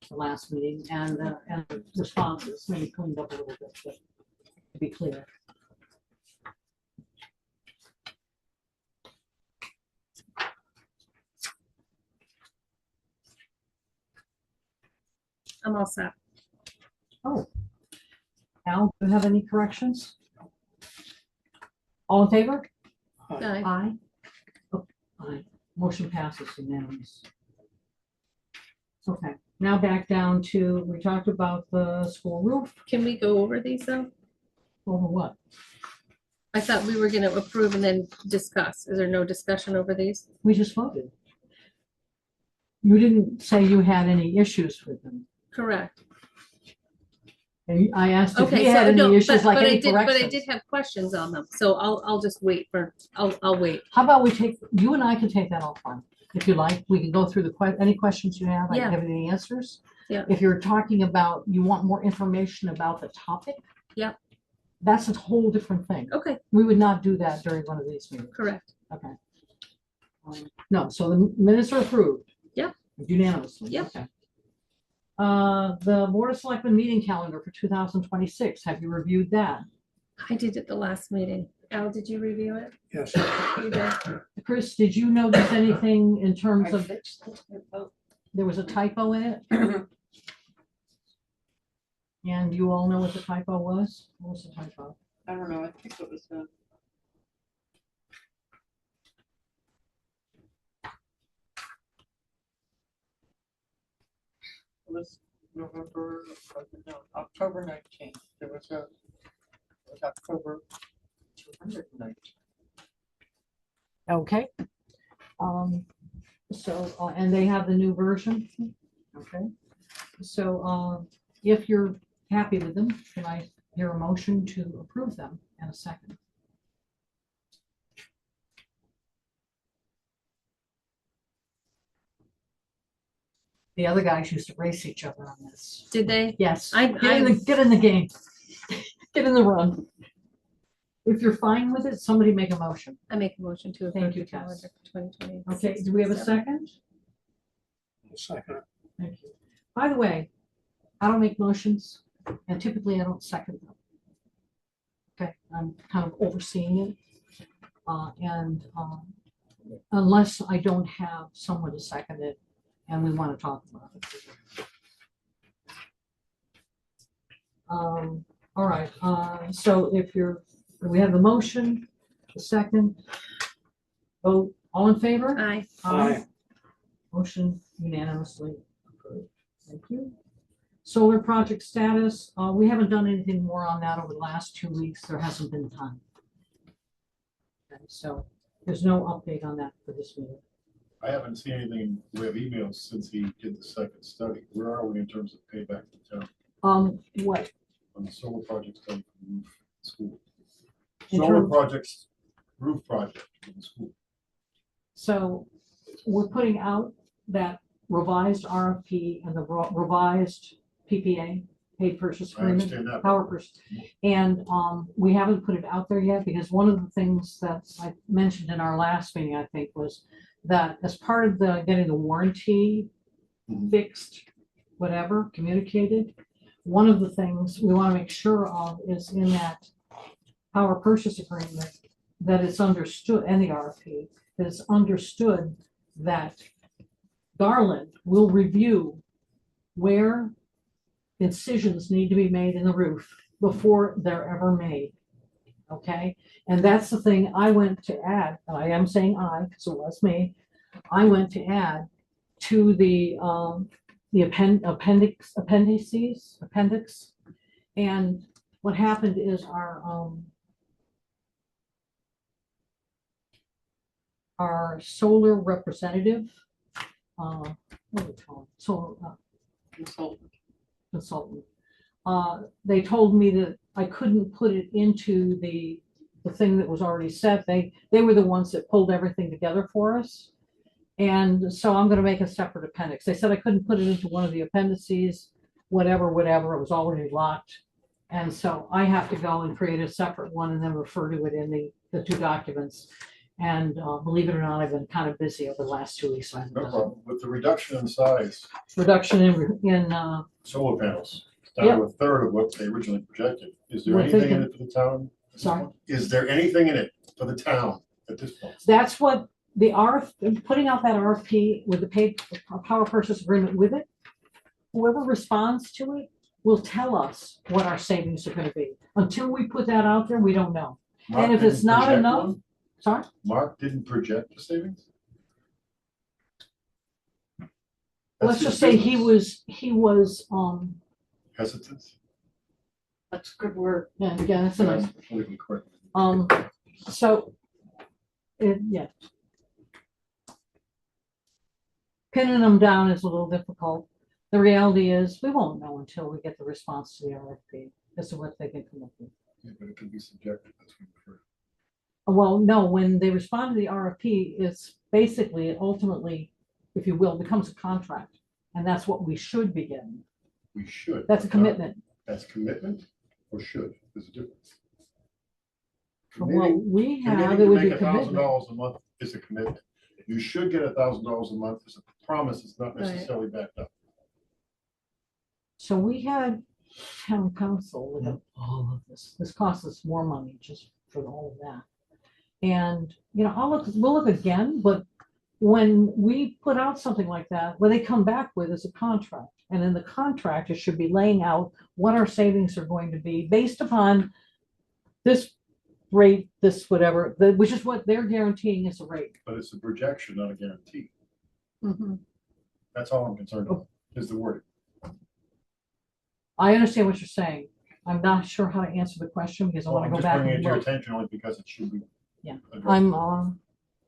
S1: the last meeting and the responses, maybe cleaned up a little bit, but to be clear.
S5: I'm all set.
S1: Oh. Al, do you have any corrections? All in favor?
S5: Aye.
S1: Aye. Oh, aye. Motion passes unanimous. Okay, now back down to, we talked about the school roof.
S5: Can we go over these though?
S1: Over what?
S5: I thought we were gonna approve and then discuss. Is there no discussion over these?
S1: We just voted. You didn't say you had any issues with them.
S5: Correct.
S1: And I asked if
S5: Okay,
S1: you had
S5: so no,
S1: any issues, like
S5: but I
S1: any
S5: did, but I
S1: corrections.
S5: did have questions on them, so I'll just wait for, I'll wait.
S1: How about we take, you and I can take that offline, if you like. We can go through any questions you have. I
S5: Yeah.
S1: can give you the answers.
S5: Yeah.
S1: If you're talking about, you want more information about the topic.
S5: Yep.
S1: That's a whole different thing.
S5: Okay,
S1: We would not do that during one of these meetings.
S5: correct.
S1: Okay. No, so the minutes are approved.
S5: Yep.
S1: Unanimously.
S5: Yep.
S1: Okay. The Board of Selectmen meeting calendar for 2026, have you reviewed that?
S5: I did at the last meeting. Al, did you review it?
S6: Yes.
S5: You did.
S1: Chris, did you notice anything in terms of,
S8: fixed it.
S1: there was a typo in it? And you all know what the typo was? What was the typo?
S8: I don't know, I think it was it was November, no, October 19th. There was a, it was October 219.
S1: Okay. And they have the new version. Okay. So, if you're happy with them, can I hear a motion to approve them in a second? The other guys used to race each other on this.
S5: Did they?
S1: Yes.
S5: I-
S1: Get in the game. Get in the run. If you're fine with it, somebody make a motion.
S5: I make a motion to
S1: Thank
S5: approve
S1: you,
S5: the calendar
S1: Tess.
S5: for 2020.
S1: Okay, do we have a second?
S6: Second.
S1: Thank you. By the way, I don't make motions, and typically I don't second them. Okay, I'm kind of overseeing it. Unless I don't have someone to second it, and we want to talk about it. All right, so we have the motion, the second, vote, all in favor?
S5: Aye.
S1: Aye. Motion unanimously approved. Thank you. Solar project status, we haven't done anything more on that over the last 2 weeks. There hasn't been time. Okay, so there's no update on that for this meeting.
S6: I haven't seen anything in the way of emails since he did the second study. Where are we in terms of payback to town
S1: What?
S6: on the solar projects done for the roof school?
S1: In
S6: Solar
S1: terms-
S6: projects, roof project for the school.
S1: So we're putting out that revised RFP and the revised PPA, paid purchase
S6: I
S1: agreement,
S6: understand that.
S1: power purchase. And we haven't put it out there yet because one of the things that I mentioned in our last meeting, I think, was that as part of getting the warranty
S6: Mhm.
S1: fixed, whatever, communicated, one of the things we want to make sure of is in that power purchase agreement that it's understood, and the RFP, that it's understood that Garland will review where incisions need to be made in the roof before they're ever made. Okay, and that's the thing I went to add, and I am saying I, because it was me, I went to add to the appendix, and what happened is our solar representative, what do we call it? Solar consultant. They told me that I couldn't put it into the thing that was already set. They were the ones that pulled everything together for us. And so I'm going to make a separate appendix. They said I couldn't put it into one of the appendices, whatever, it was already locked. And so I have to go and create a separate one and then refer to it in the 2 documents. And believe it or not, I've been kind of busy over the last 2 weeks. So I haven't
S6: No
S1: done it.
S6: problem. With the reduction in size,
S1: Reduction in
S6: solar panels, it's down to a third of what they originally projected. Is there
S1: We're
S6: anything in
S1: thinking-
S6: it for the town?
S1: Sorry?
S6: Is there anything in it for the town at this point?
S1: That's what the putting out that RFP with the paid power purchase agreement with it, whoever responds to it will tell us what our savings are going to be. Until we put that out there, we don't know.
S6: Mark
S1: And if it's
S6: didn't
S1: not
S6: project
S1: enough,
S6: one?
S1: sorry,
S6: Mark didn't project the savings?
S1: let's
S6: That's
S1: just
S6: his
S1: say
S6: business.
S1: he was,
S6: Hesitant?
S1: that's a good word. Yeah, again, that's a nice,
S6: Politically correct.
S1: so, yeah. Pinning them down is a little difficult. The reality is, we won't know until we get the response to the RFP as to what they can come up with.
S6: Yeah, but it could be subjective, that's what we prefer.
S1: Well, no, when they respond to the RFP, it's basically, it ultimately, if you will, becomes a contract. And that's what we should be getting.
S6: We should.
S1: That's a commitment.
S6: That's commitment or should, there's a difference.
S1: From what we have,
S6: Committing
S1: it
S6: to
S1: would be
S6: make $1,000
S1: commitment.
S6: a month is a commitment. You should get $1,000 a month is a promise, it's not
S5: Right.
S6: necessarily backed up.
S1: So we had town council look at all of this. This costs us more money just for all of that. And, we'll look again, but when we put out something like that, what they come back with is a contract. And in the contract, it should be laying out what our savings are going to be based upon this rate, this whatever, which is what they're guaranteeing is a rate.
S6: But it's a projection, not a guarantee.
S5: Mhm.
S6: That's all I'm concerned with, is the wording.
S1: I understand what you're saying. I'm not sure how to answer the question because I
S6: Well,
S1: want
S6: I'm
S1: to go
S6: just
S1: back
S6: bringing it
S1: and
S6: to your
S1: look.
S6: attention only because it should be.
S1: Yeah.
S6: addressed.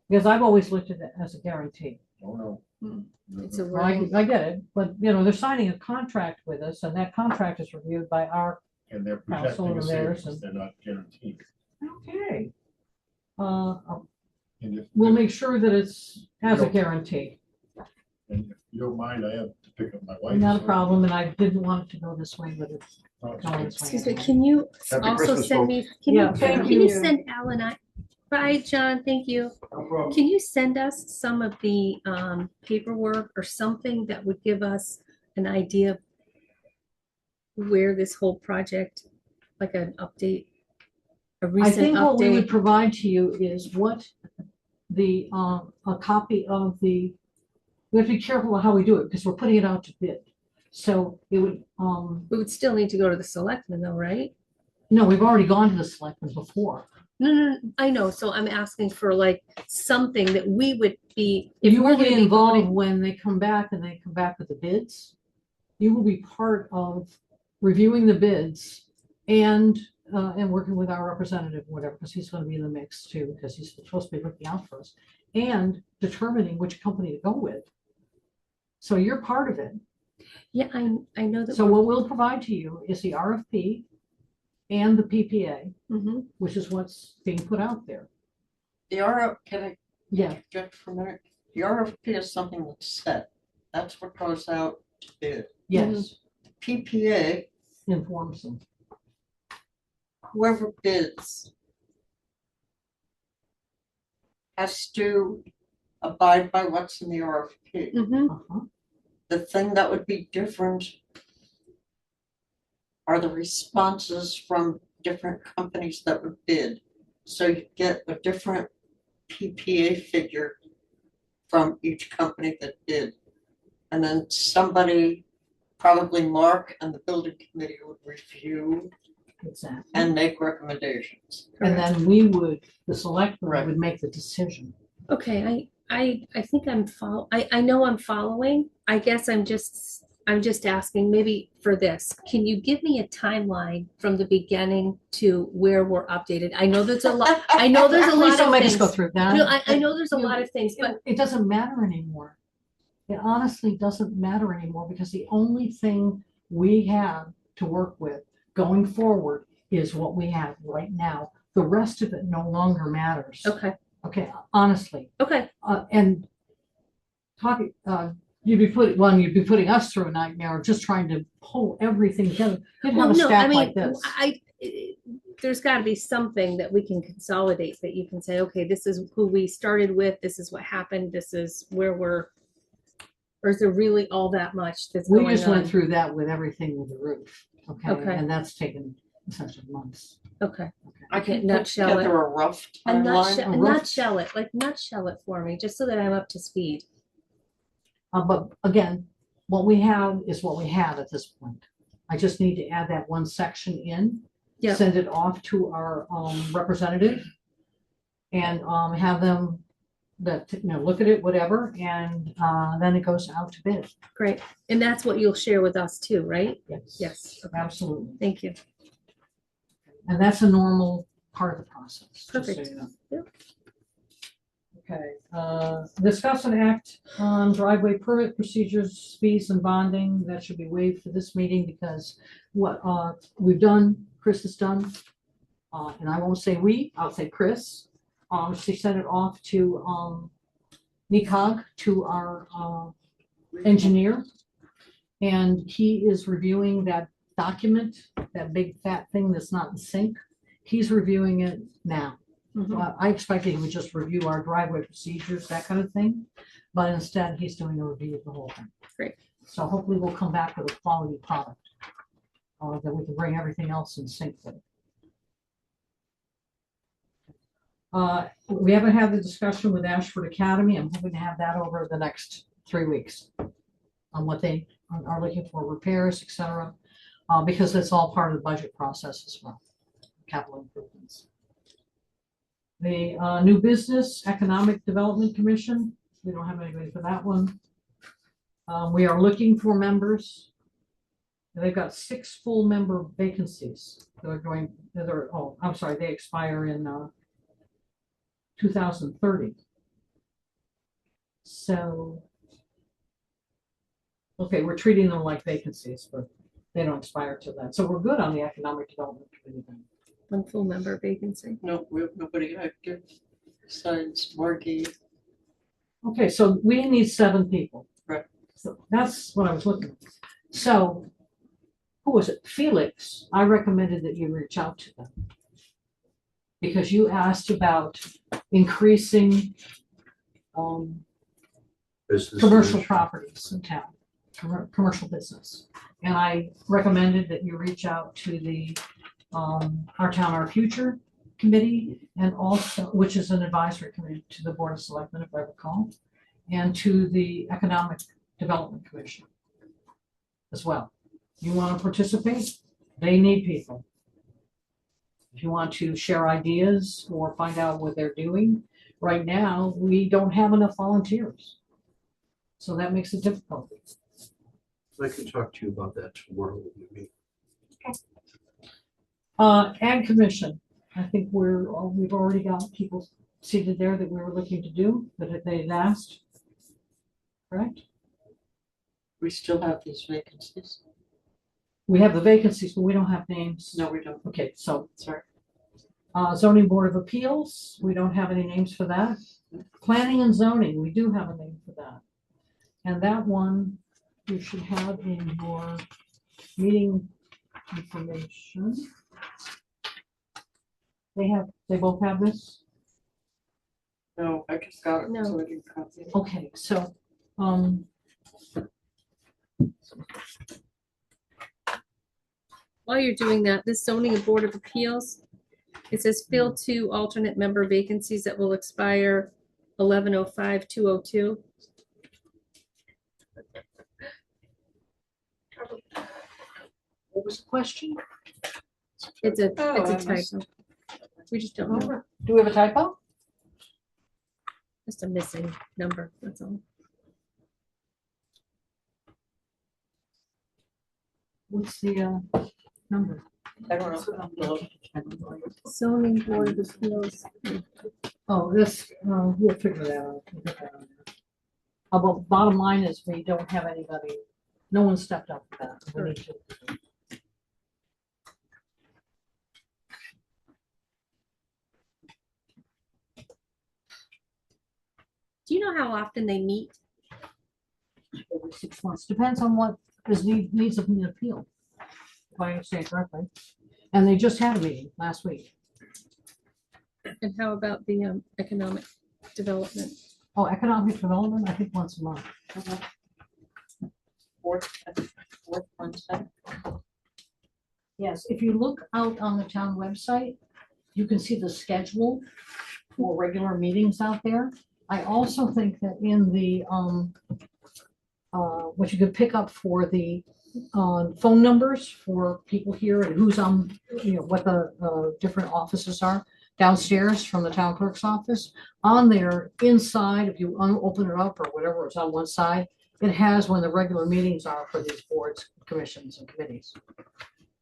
S1: Because I've always looked at it as a guarantee.
S6: Oh, no.
S5: Hmm.
S6: No,
S5: It's a
S6: no.
S1: Well, I
S5: wording.
S1: I get it, but they're signing a contract with us and that contract is reviewed by our,
S6: And they're
S1: Council
S6: projecting a
S1: and theirs
S6: savings, they're not guaranteed.
S1: okay.
S6: And if,
S1: We'll make sure that it's as a
S6: Yep.
S1: guarantee.
S6: and if you don't mind, I have to pick up my wife.
S1: Not a
S6: so-
S1: problem, and I didn't want it to go this way, but it's
S6: Oh, it's
S1: going
S6: okay.
S1: this way.
S5: Excuse me,
S1: anyway.
S5: can you
S6: Happy
S5: also
S6: Christmas,
S5: send me,
S6: folks.
S5: can
S1: Yeah,
S5: you,
S1: thank
S5: can you
S1: you.
S5: send Al and I? Bye, John, thank you.
S6: No problem.
S5: Can you send us some of the paperwork or something that would give us an idea of where this whole project, like an update, a
S1: I
S5: recent
S1: think what we would
S5: update?
S1: provide to you is what a copy of we have to be careful of how we do it, because we're putting it out to bid. So it would,
S5: We would still need to go to the selectmen though, right?
S1: no, we've already gone to the selectmen before.
S5: No, I know, so I'm asking for like something that we would be. if
S1: You
S5: we're
S1: will be
S5: gonna
S1: involved
S5: voting-
S1: when they come back and they come back with the bids. You will be part of reviewing the bids and working with our representative, whatever, because he's going to be in the mix too, because he's supposed to be looking out for us and determining which company to go with. So you're part of it.
S5: Yeah, I know that.
S1: So what we'll provide to you is the RFP and the PPA,
S5: Mhm.
S1: which is what's being put out there.
S8: The RF, can I
S1: Yeah,
S8: object for a minute? The RFP is something that's set. That's what goes out to bid.
S1: yes,
S8: PPA,
S1: informs them.
S8: whoever bids has to abide by what's in the RFP.
S5: Mhm.
S1: Uh-huh.
S8: The thing that would be different are the responses from different companies that would bid. So you get a different PPA figure from each company that bid. And then somebody, probably Mark and the building committee, would review
S1: Exactly.
S8: and make recommendations.
S1: And then we would, the selectmen
S8: Right.
S1: would make the decision.
S5: Okay, I think I know I'm following. I guess I'm just asking maybe for this. Can you give me a timeline from the beginning to where we're updated? I know there's a lot, I know there's a
S1: Please
S5: lot
S1: don't
S5: of
S1: make us go
S5: things.
S1: through that.
S5: No, I know there's a
S1: You-
S5: lot of things, but
S1: It doesn't matter anymore. It honestly doesn't matter anymore because the only thing we have to work with going forward is what we have right now. The rest of it no longer matters.
S5: okay,
S1: Okay, honestly.
S5: okay.
S1: And talking, you'd be putting us through a nightmare of just trying to pull everything together. You'd have
S5: Well,
S1: a
S5: no, I
S1: stack
S5: mean,
S1: like this.
S5: there's got to be something that we can consolidate that you can say, okay, this is who we started with, this is what happened, this is where we're, or is there really all that much that's
S1: We
S5: going
S1: just went
S5: on?
S1: through that with everything with the roof. Okay,
S5: Okay.
S1: and that's taken essentially months.
S5: Okay,
S8: I
S5: Okay,
S8: can put
S5: nutshell it.
S8: together a rough
S5: a
S8: timeline.
S5: nutshell it, like nutshell it for me, just so that I'm up to speed.
S1: But again, what we have is what we have at this point. I just need to add that one section in,
S5: Yep.
S1: send it off to our representative, and have them look at it, whatever, and then it goes out to bid.
S5: Great, and that's what you'll share with us too, right?
S1: Yes.
S5: Yes, okay.
S1: Absolutely.
S5: Thank you.
S1: And that's a normal part of the process. just so
S5: Perfect.
S1: you know.
S5: Yep.
S1: Okay, discuss and act on driveway permit procedures, fees and bonding. That should be waived for this meeting because what we've done, Chris has done. And I won't say we, I'll say Chris. She sent it off to NECOG, to our engineer. And he is reviewing that document, that big fat thing that's not in sync. He's reviewing it now.
S5: Mhm.
S1: I expected he would just review our driveway procedures, that kind of thing, but instead he's doing a review of the whole thing.
S5: Great.
S1: So hopefully we'll come back with a quality product that we can bring everything else in sync with. We haven't had the discussion with Ashford Academy. I'm hoping to have that over the next 3 weeks on what they are looking for, repairs, et cetera, because it's all part of the budget process as well, capital improvements. The New Business Economic Development Commission, we don't have anybody for that one. We are looking for members. And they've got 6 full member vacancies that are I'm sorry, they expire in 2030. So, okay, we're treating them like vacancies, but they don't expire till then. So we're good on the Economic Development Committee then.
S5: One full member vacancy.
S8: No, we have nobody active besides Margie.
S1: Okay, so we need 7 people.
S8: Right.
S1: So that's what I was looking at. So, who was it? Felix, I recommended that you reach out to them. Because you asked about increasing
S4: Business
S1: commercial
S4: management.
S1: properties in town, commercial business. And I recommended that you reach out to the Our Town, Our Future committee, and also, which is an advisory committee to the Board of Selectmen, if I recall, and to the Economic Development Commission as well. You want to participate? They need people. If you want to share ideas or find out what they're doing, right now, we don't have enough volunteers. So that makes it difficult.
S4: I can talk to you about that tomorrow. Maybe.
S1: Ag Commission, I think we've already got people seated there that we were looking to do, that they'd asked. Correct?
S8: We still have these vacancies.
S1: We have the vacancies, but we don't have names.
S8: No, we don't.
S1: Okay, so
S8: Sorry.
S1: Zoning Board of Appeals, we don't have any names for that. Planning and Zoning, we do have a name for that. And that one you should have in your meeting information. They both have this?
S8: No, I just got it.
S5: No.
S8: So I didn't copy it.
S1: Okay, so,
S5: While you're doing that, this zoning and board of appeals, it says fill 2 alternate member vacancies that will expire 11/05/202.
S1: what was the question?
S5: It's a
S8: Oh, I
S5: typo. We just don't know.
S1: Do we have a typo?
S5: Just a missing number, that's all.
S1: What's the number?
S8: I don't know.
S5: Zoning board of appeals.
S1: Oh, this, we'll figure that out. We'll get that on there. But bottom line is we don't have anybody, no one stepped up for that. We need to.
S5: Do you know how often they meet?
S1: Every 6 months, depends on what is needs of an appeal, if I understand correctly. And they just had a meeting last week.
S5: And how about the economic development?
S1: Oh, economic development, I think once a month.
S8: Fourth Wednesday.
S1: Yes, if you look out on the town website, you can see the schedule for regular meetings out there. I also think that in the, what you could pick up for the phone numbers for people here and who's on, what the different offices are downstairs from the town clerk's office. On there, inside, if you open it up or whatever, it's on one side, it has when the regular meetings are for these boards, commissions, and committees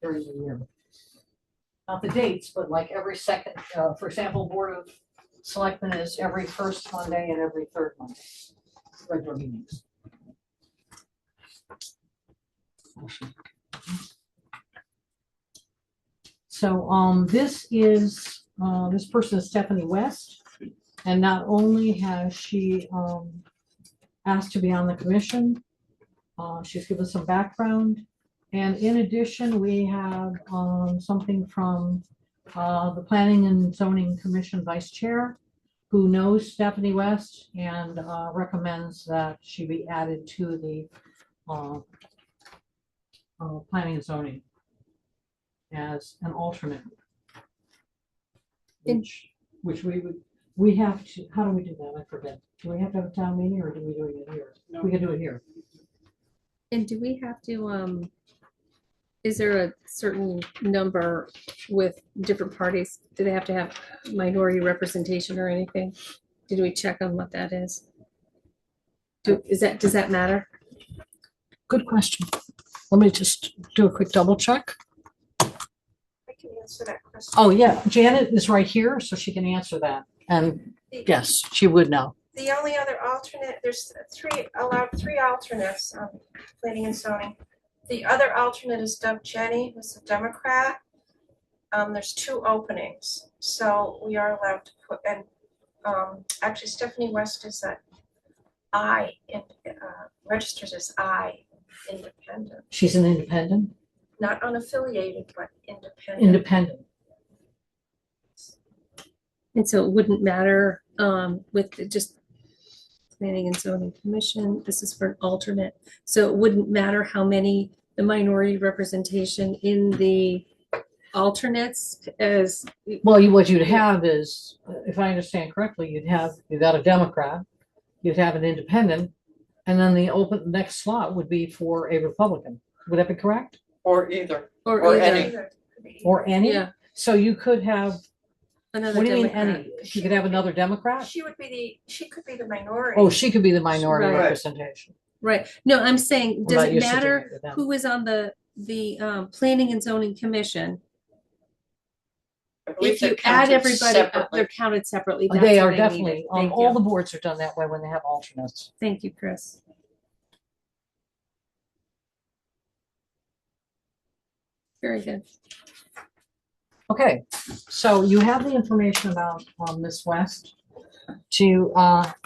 S1: during the year. Not the dates, but like every second, for example, Board of Selectmen is every first Monday and every third Monday, regular meetings. So this person is Stephanie West, and not only has she asked to be on the commission, she's given some background, and in addition, we have something from the Planning and Zoning Commission Vice Chair, who knows Stephanie West and recommends that she be added to the Planning and Zoning as an alternate. Which we have to, how do we do that? I forget. Do we have to have a town meeting or do we do it here?
S8: No.
S1: We can do it here.
S5: And do we have to, is there a certain number with different parties? Do they have to have minority representation or anything? Did we check on what that is? Does that matter?
S1: Good question. Let me just do a quick double check.
S9: I can answer that question.
S1: Oh, yeah, Janet is right here, so she can answer that. And yes, she would know.
S9: The only other alternate, there's allowed three alternates on planning and zoning. The other alternate is Deb Jenny, who's a Democrat. There's 2 openings, so we are allowed to put, and actually Stephanie West is that registers as independent,
S1: She's an independent?
S9: not unaffiliated, but independent.
S1: Independent.
S5: And so it wouldn't matter with just planning and zoning commission. This is for an alternate. So it wouldn't matter how many the minority representation in the alternates as.
S1: Well, what you'd have is, if I understand correctly, you've got a Democrat, you'd have an independent, and then the next slot would be for a Republican. Would that be correct?
S8: Or either.
S5: Or
S8: Or
S5: either.
S8: any.
S1: Or any?
S5: Yeah.
S1: So you could have,
S5: Another
S1: what do you mean
S5: Democrat.
S1: any? You could have another Democrat?
S9: She could be the minority.
S1: Oh, she could be the minority
S5: Right.
S1: representation.
S5: Right. No, I'm saying,
S1: I'm
S5: does
S1: not
S5: it
S1: used to doing
S5: matter
S1: it with them.
S5: who is on the planning and zoning commission?
S8: I believe
S5: If you
S8: they're
S5: add
S8: counted
S5: everybody up,
S8: separately.
S5: they're counted separately. That's
S1: They
S5: what
S1: are
S5: I needed.
S1: definitely,
S5: Thank
S1: all
S5: you.
S1: the boards are done that way when they have alternates.
S5: Thank you, Chris. Very good.
S1: Okay, so you have the information about Miss West. Do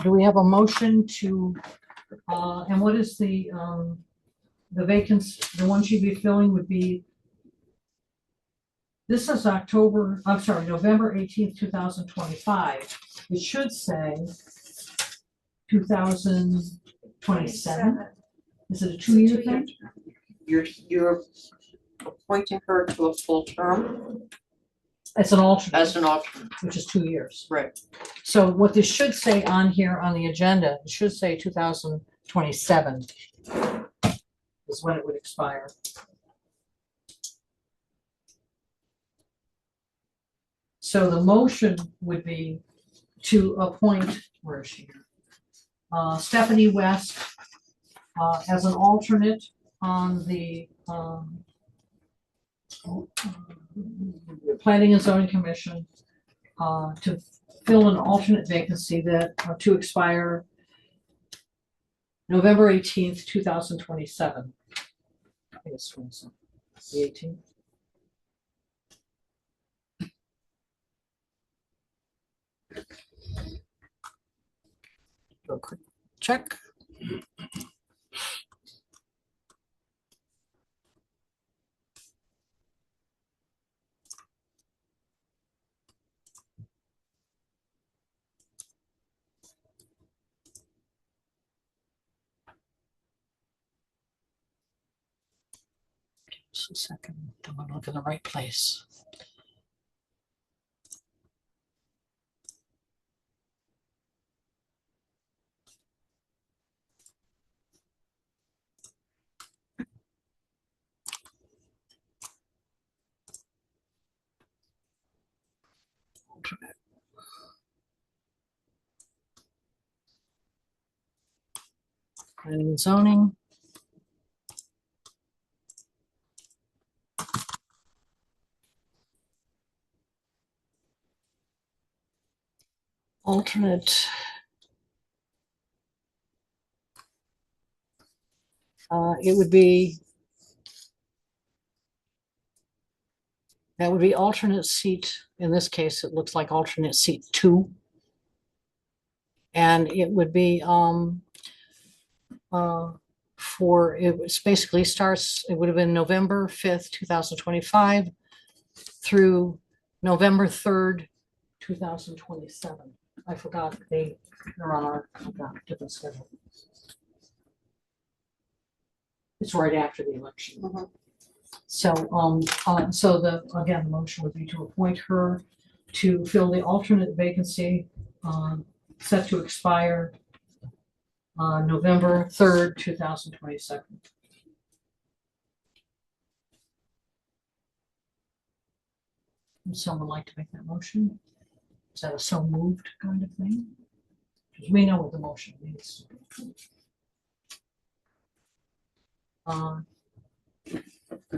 S1: we have a motion to, and what is the vacancy, the one she'd be filling would be, this is November 18th, 2025. It should say 2027. Is it a 2-year thing?
S8: You're appointing her to a full term
S1: It's an alternate,
S8: as an alternate,
S1: which is 2 years.
S8: right?
S1: So what this should say on here on the agenda, it should say 2027 is when it would expire. So the motion would be to appoint, where is she here? Stephanie West as an alternate on the Planning and Zoning Commission to fill an alternate vacancy that to expire November 18th, 2027. I think it's 27, the 18th. Do a quick check. Just a second, do I look in the right place? Alternate. Planning and zoning. Alternate. It would be, that would be alternate seat. In this case, it looks like alternate seat 2. And it would be it was basically starts, it would have been November 5th, 2025 through November 3rd, 2027. I forgot they're on our different schedule. It's right after the election.
S8: Mhm.
S1: So, so the motion would be to appoint her to fill the alternate vacancy, set to expire November 3rd, 2027. Would someone like to make that motion? Is that a so moved kind of thing? Because we know what the motion means.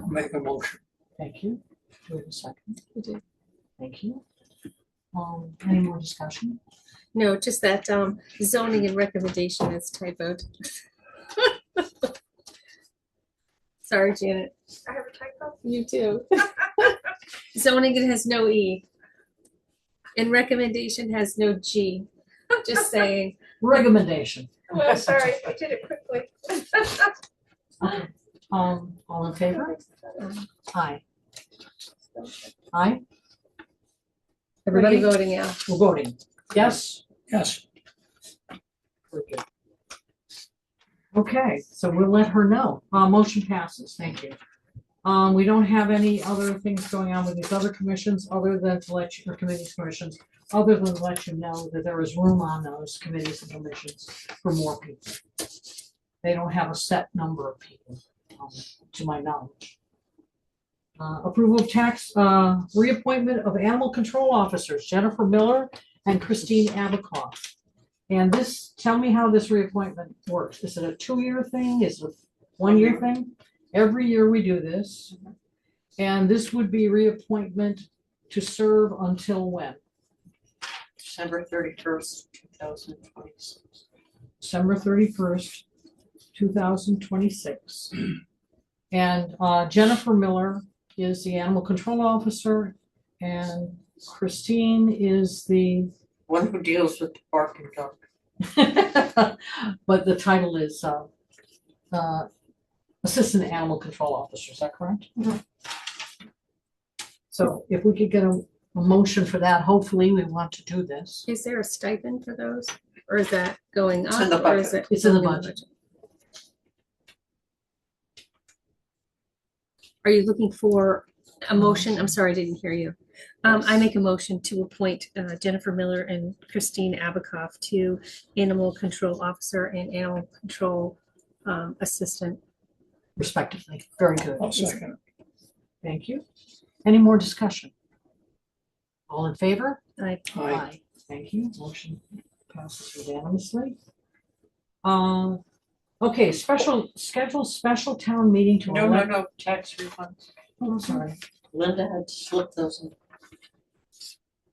S10: Make a motion.
S1: Thank you. Do we have a second?
S5: We do.
S1: Thank you. Any more discussion?
S5: No, just that zoning and recommendation is typoed. Sorry, Janet.
S9: I have a typo.
S5: You too. Zoning, it has no E. And recommendation has no G. Just saying.
S1: Recommendation.
S9: Well, sorry, I did it quickly.
S1: Okay. All in favor? Aye. Aye?
S5: Everybody
S1: Everybody,
S5: voting now.
S1: we're voting. Yes?
S10: Yes.
S1: Very good. Okay, so we'll let her know. Motion passes. Thank you. We don't have any other things going on with these other commissions other than to let you, or committees, commissions, other than to let you know that there is room on those committees and commissions for more people. They don't have a set number of people, to my knowledge. Approval of tax, reappointment of animal control officers, Jennifer Miller and Christine Abacoff. And this, tell me how this reappointment works. Is it a 2-year thing? Is it a 1-year thing? Every year we do this. And this would be reappointment to serve until when?
S8: December 31st, 2026.
S1: December 31st, 2026. And Jennifer Miller is the animal control officer, and Christine is the,
S8: One who deals with the barking dog.
S1: but the title is Assistant Animal Control Officer, is that correct?
S8: Mhm.
S1: So if we could get a motion for that, hopefully we want to do this.
S5: Is there a stipend for those? Or is that going
S8: It's
S5: up?
S8: in the
S5: or is
S8: budget.
S5: it
S1: It's in the
S5: going
S1: budget.
S5: Are you looking for a motion? I'm sorry, I didn't hear you. I make a motion to appoint Jennifer Miller and Christine Abacoff to Animal Control Officer and Animal Control Assistant.
S1: Respectively. Very good.
S10: I'll second
S1: Thank you. Any more discussion? All in favor?
S5: I
S10: it. Aye.
S1: Thank you. Motion passes unanimously. Okay, schedule special town meeting to
S8: No,
S1: elect.
S8: no, tax refunds.
S1: Oh, I'm sorry.
S8: Linda had to slip those in.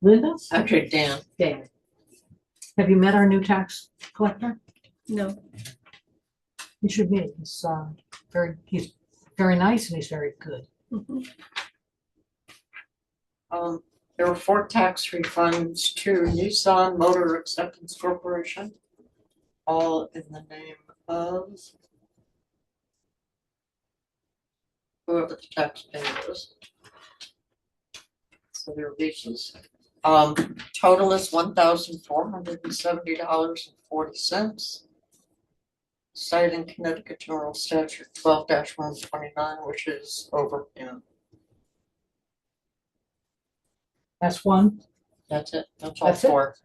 S1: Linda's?
S8: Actually, Dan.
S1: Dan. Have you met our new tax collector?
S5: no.
S1: You should meet him. He's very nice and he's very good.
S5: Mhm.
S8: There were 4 tax refunds to Nissan Motor Acceptance Corporation, all in the name of whoever the taxpayer is. So their leases. Total is $1,470.40. Citing Connecticut General Statute 12-129, which is overpayment.
S1: That's one.
S8: That's it. That's all
S1: That's it?
S8: 4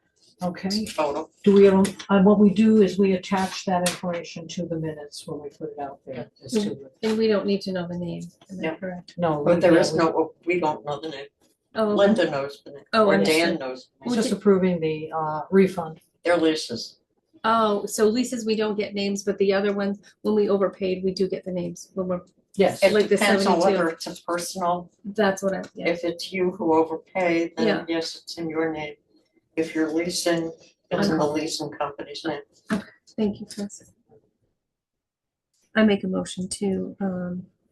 S1: Okay.
S8: total.
S1: Do we, what we do is we attach that information to the minutes when we put it out there. as to the-
S5: And we don't need to know the name. Am I
S8: Yeah.
S5: correct?
S1: No.
S8: But there
S1: yeah,
S8: is no, we don't know the name.
S5: Oh, okay.
S8: Linda knows the name,
S5: Oh,
S8: or
S5: understood.
S8: Dan knows. the
S1: We're
S8: name.
S1: just approving the refund.
S8: Their leases.
S5: Oh, so leases, we don't get names, but the other ones, when we overpaid, we do get the names. When we're,
S1: Yes.
S8: It
S5: Like the
S8: depends on
S5: 72.
S8: whether it's a personal,
S5: that's what I, yeah.
S8: if it's you who overpay,
S5: Yeah.
S8: then yes, it's in your name. If you're leasing, it's in the leasing company's name.
S5: Thank you, Chris. I make a motion to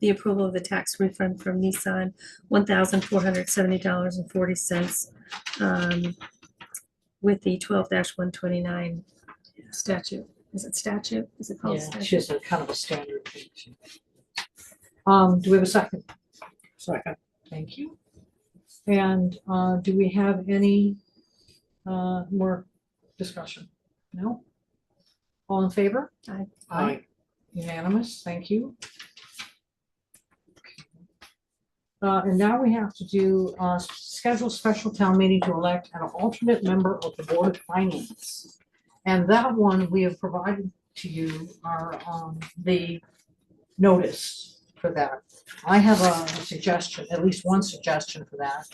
S5: the approval of the tax refund from Nissan, $1,470.40 with the 12-129 statute. Is it statute? Is it called
S1: Yeah, it's
S5: statute?
S1: just a kind of a standard thing. Do we have a second?
S10: Second.
S1: Thank you. And do we have any more discussion? No? All in favor?
S5: Aye.
S10: Aye.
S1: Unanimous, thank you. And now we have to do, schedule special town meeting to elect an alternate member of the Board of Finance. And that one, we have provided to you the notice for that. I have a suggestion, at least one suggestion for that.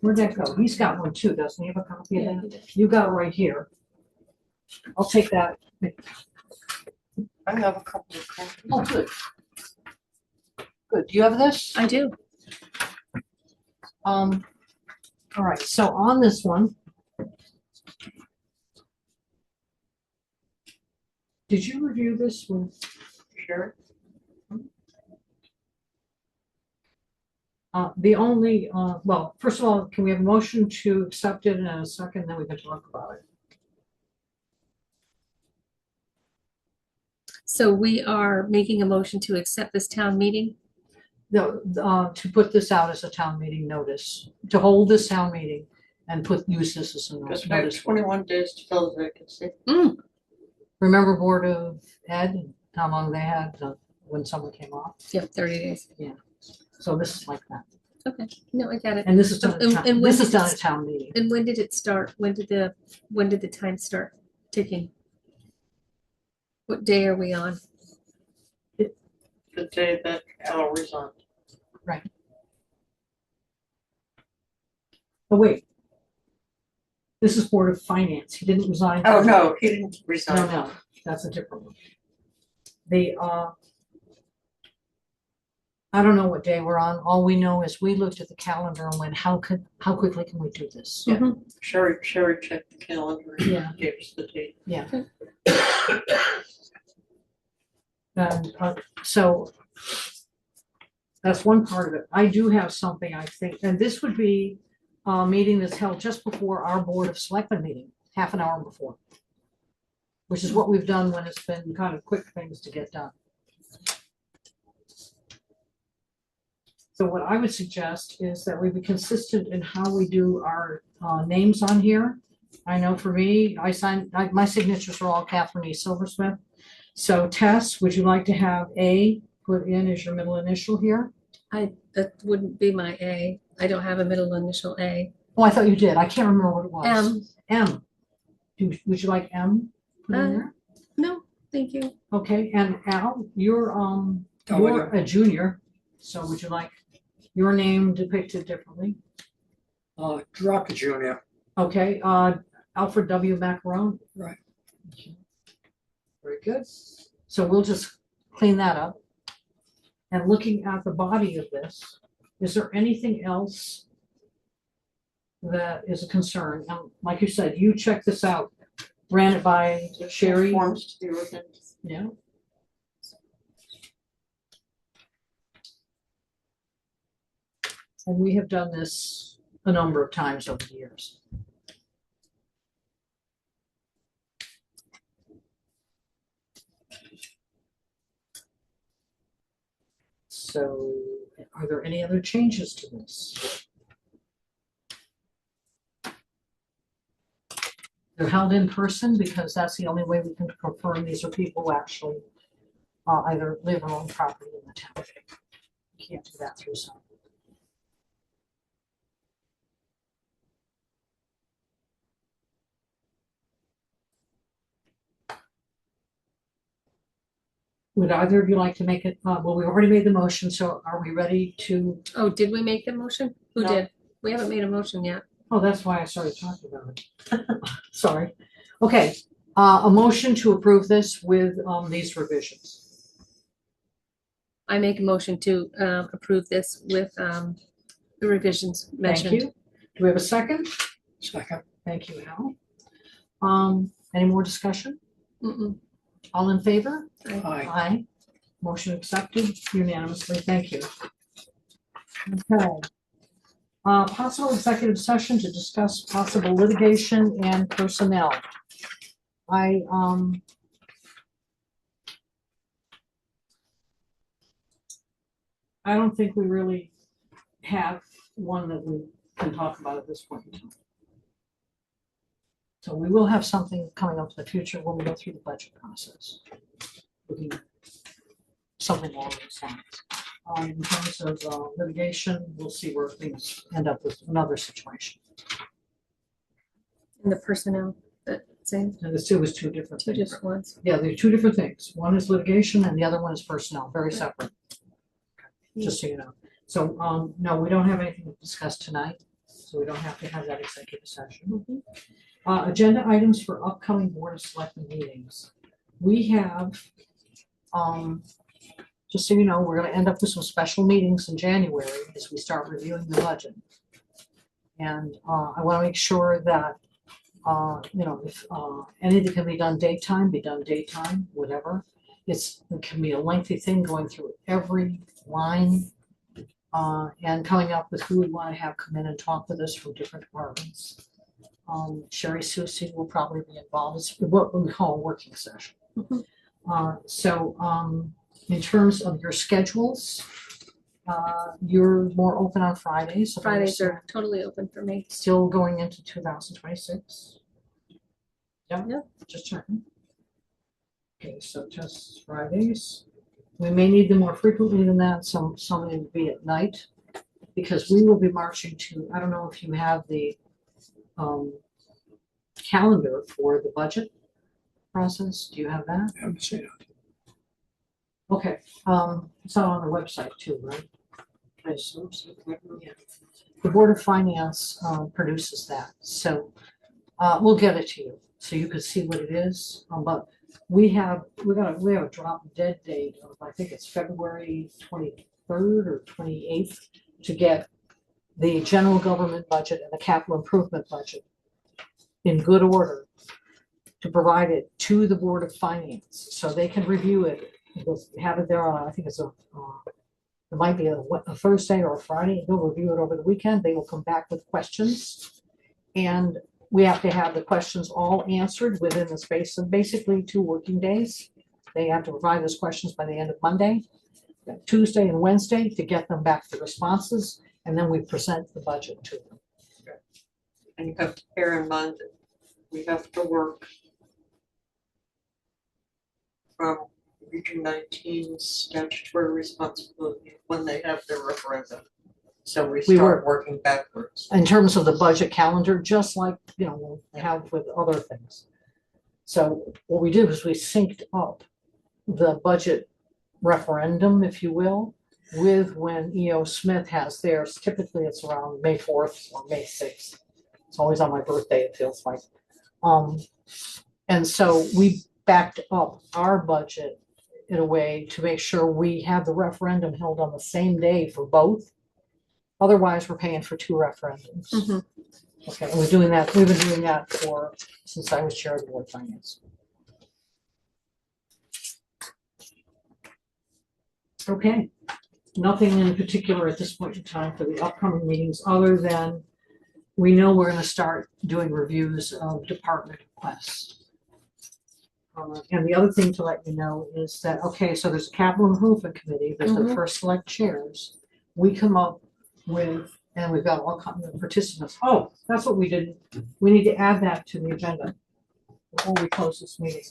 S1: Where'd that go? He's got one too, doesn't he have a copy of
S5: Yeah,
S1: that?
S5: he did.
S1: You got it right here. I'll take that.
S8: I have a couple of copies.
S1: Oh, good. Good. Do you have this?
S5: I do.
S1: All right, so on this one. Did you review this with?
S8: Sure.
S1: The only, well, first of all, can we have a motion to accept it in a second, then we can talk about it.
S5: So we are making a motion to accept this town meeting.
S1: No, to put this out as a town meeting notice, to hold this town meeting and use this as a
S8: Because we have
S1: notice.
S8: 21 days to fill the vacancy.
S1: Remember Board of Ed, how long they had when someone came off?
S5: Yep, 30 days.
S1: So this is like that.
S5: Okay, no, I got it.
S1: And this is done,
S5: And when
S1: this is
S5: did
S1: done
S5: it-
S1: at town meeting.
S5: And when did it start? When did the time start ticking? What day are we on?
S8: The day that Al resigned.
S1: Oh, wait. This is Board of Finance. He didn't resign.
S8: Oh, no, he didn't resign.
S1: No, that's a different one. The, I don't know what day we're on. All we know is we looked at the calendar and went, how quickly can we do this?
S8: Yeah. Sherry checked the calendar
S1: Yeah.
S8: and gave us the date.
S1: Yeah. And, so that's one part of it. I do have something, I think, and this would be a meeting that's held just before our Board of Selectmen meeting, half an hour before, which is what we've done when it's been kind of quick things to get done. So what I would suggest is that we be consistent in how we do our names on here. I know for me, my signatures are all Catherine E. Silversmith. So Tess, would you like to have A put in as your middle initial here?
S5: That wouldn't be my A. I don't have a middle initial A.
S1: Oh, I thought you did. I can't remember what it was.
S5: M.
S1: M. Would you like M put in there?
S5: No, thank you.
S1: Okay, and Al, you're a junior, so would you like your name depicted differently?
S10: Drucker Jr.
S1: Okay, Alfred W. Macarone.
S10: Right.
S1: Okay. Very good. So we'll just clean that up. And looking at the body of this, is there anything else that is a concern? And like you said, you checked this out, ran it by Sherry.
S8: Forms to be written.
S1: Yeah. And we have done this a number of times over the years. So are there any other changes to this? They're held in person because that's the only way we can confirm these are people who actually either live or own property in the town. You can't do that through Zoom. Would either of you like to make it? Well, we already made the motion, so are we ready to?
S5: Oh, did we make the motion? Who
S8: No.
S5: did? We haven't made a motion yet.
S1: Oh, that's why I started talking about it. Sorry. Okay, a motion to approve this with these revisions.
S5: I make a motion to approve this with the revisions
S1: Thank
S5: mentioned.
S1: you. Do we have a second?
S10: Second.
S1: Thank you, Al. Any more discussion?
S5: Mm-mm.
S1: All in favor?
S10: Aye.
S1: Aye. Motion accepted unanimously. Thank you. Okay. Possible executive session to discuss possible litigation and personnel. I don't think we really have one that we can talk about at this point in time. So we will have something coming up in the future when we go through the budget process. Something along those lines. In terms of litigation, we'll see where things end up with another situation.
S5: And the personnel, that same,
S1: And it was two different
S5: two
S1: things.
S5: different ones.
S1: Yeah, they're two different things. One is litigation and the other one is personnel, very separate. Just so you know. So, no, we don't have anything to discuss tonight, so we don't have to have that executive session. Agenda items for upcoming Board of Selectmen meetings. We have, just so you know, we're gonna end up with some special meetings in January as we start reviewing the budget. And I wanna make sure that, if anything can be done daytime, be done daytime, whatever. It can be a lengthy thing going through every line and coming up with who we wanna have come in and talk with us from different departments. Sherry Susie will probably be involved. It's what we call a working session. In terms of your schedules, you're more open on Fridays. if I
S5: Fridays
S1: understand.
S5: are totally open for me.
S1: Still going into 2026? Yeah,
S5: Yeah.
S1: just checking. Okay, so just Fridays. We may need them more frequently than that, some may be at night, because we will be marching to, I don't know if you have the calendar for the budget process. Do you have that?
S10: I haven't seen it.
S1: Okay, it's not on the website too, right? I assume so. Yeah. The Board of Finance produces that, so we'll get it to you, so you can see what it is. But we have a drop dead date of, I think it's February 23rd or 28th to get the general government budget and the capital improvement budget in good order, to provide it to the Board of Finance, so they can review it. They'll have it there on, I think it's it might be a Thursday or a Friday. They'll review it over the weekend. They will come back with questions. And we have to have the questions all answered within the space of basically 2 working days. They have to provide those questions by the end of Monday, Tuesday and Wednesday to get them back the responses, and then we present the budget to them.
S8: And you have to bear in mind that we have to work from Region 19's statutory responsibility when they have their referendum. So we start working backwards.
S1: In terms of the budget calendar, just like, we have with other things. So what we did was we synced up the budget referendum, if you will, with when E.O. Smith has theirs. Typically, it's around May 4th or May 6th. It's always on my birthday, it feels like. And so we backed up our budget in a way to make sure we have the referendum held on the same day for both. Otherwise, we're paying for 2 referendums.
S5: Mhm.
S1: Okay, and we've been doing that since I was chair of the Board of Finance. Okay, nothing in particular at this point in time for the upcoming meetings, other than we know we're gonna start doing reviews of department requests. And the other thing to let you know is that, okay, so there's a capital improvement committee, there's the first select chairs. We come up with, and we've got all kinds of participants. Oh, that's what we did. We need to add that to the agenda before we close this meeting.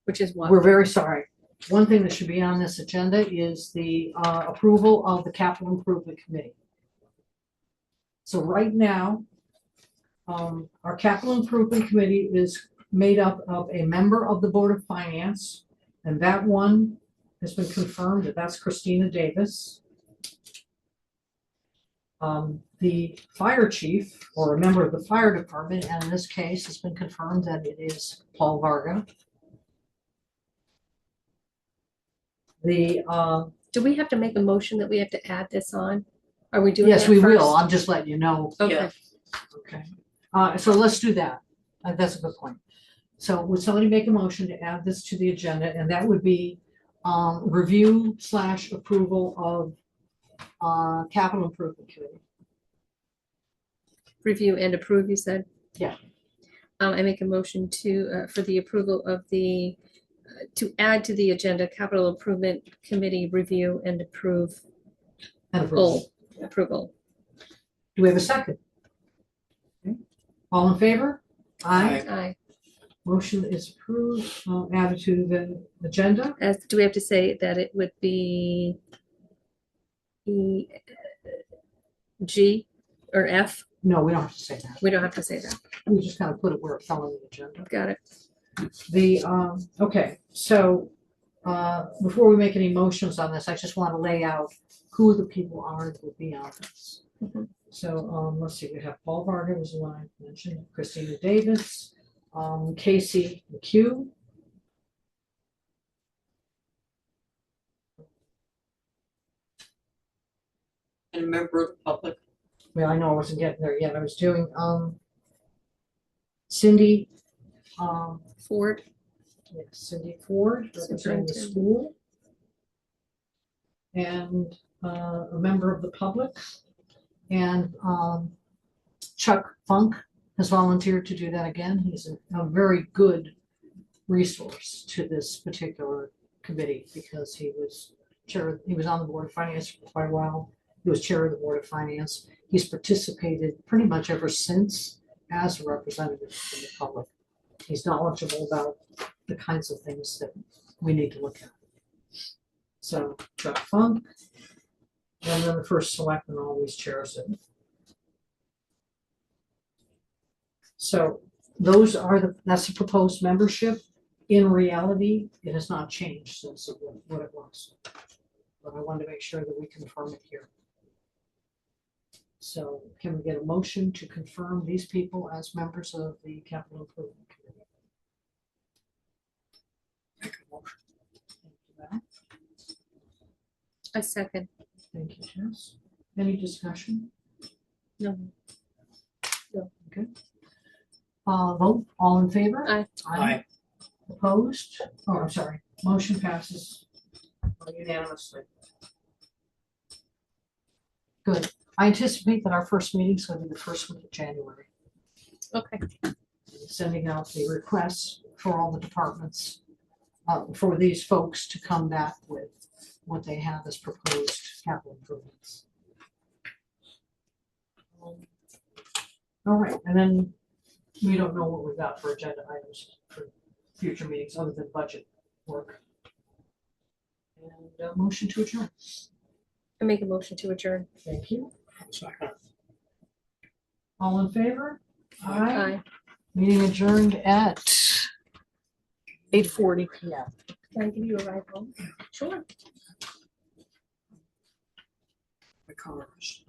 S5: Which is what?
S1: We're very sorry. One thing that should be on this agenda is the approval of the capital improvement committee. So right now, our capital improvement committee is made up of a member of the Board of Finance, and that one has been confirmed that that's Christina Davis. The fire chief, or a member of the fire department, and in this case, has been confirmed that it is Paul Varga.
S5: Do we have to make a motion that we have to add this on? Are we doing that
S1: Yes, we will.
S5: first?
S1: I'm just letting you know.
S5: Okay.
S1: Okay. So let's do that. That's a good point. So would somebody make a motion to add this to the agenda, and that would be review / approval of capital improvement committee.
S5: Review and approve, you said?
S1: Yeah.
S5: I make a motion to, for the approval of the, to add to the agenda, capital improvement committee review and approve.
S1: And approval.
S5: Approval.
S1: Do we have a second? Okay. All in favor? Aye.
S5: Aye.
S1: Motion is approved, added to the agenda.
S5: Do we have to say that it would be G or F?
S1: No, we don't have to say that.
S5: We don't have to say that.
S1: We just kind of put it where it fell on the agenda.
S5: Got it.
S1: Okay, so before we make any motions on this, I just want to lay out who the people are that will be on this.
S5: Mhm.
S1: So let's see, we have Paul Varga, was the one I mentioned, Christina Davis, Casey McHugh,
S8: and member of the public.
S1: Well, I know I wasn't getting there yet. I was doing, Cindy,
S5: Ford.
S1: yeah, Cindy Ford, representing the
S5: Superintendent.
S1: school. And, a member of the public. And, Chuck Funk has volunteered to do that again. He's a very good resource to this particular committee because he was on the Board of Finance for quite a while. He was chair of the Board of Finance. He's participated pretty much ever since as a representative from the public. He's knowledgeable about the kinds of things that we need to look at. So Chuck Funk, and then the first selectman always chairs it. So those are that's the proposed membership. In reality, it has not changed since what it was. But I wanted to make sure that we confirm it here. So can we get a motion to confirm these people as members of the Capital Improvement Committee?
S10: Make a motion.
S1: Thank you, Val.
S5: A second.
S1: Thank you, Jess. Any discussion?
S5: No.
S1: Okay. Vote, all in favor?
S5: Aye.
S10: Aye.
S1: Opposed? Oh, I'm sorry. Motion passes unanimously. Good. I anticipate that our first meeting is going to be the first week of January.
S5: Okay.
S1: Sending out the requests for all the departments, for these folks to come back with what they have as proposed capital improvements. All right, and then we don't know what we've got for agenda items for future meetings other than budget work. And motion to adjourn.
S5: I make a motion to adjourn.
S1: Thank you.
S10: Second.
S1: All in favor?
S5: Aye.
S1: Meeting adjourned at 8:40 p.m.
S5: Can I give you a ride home? Sure.
S10: The cars.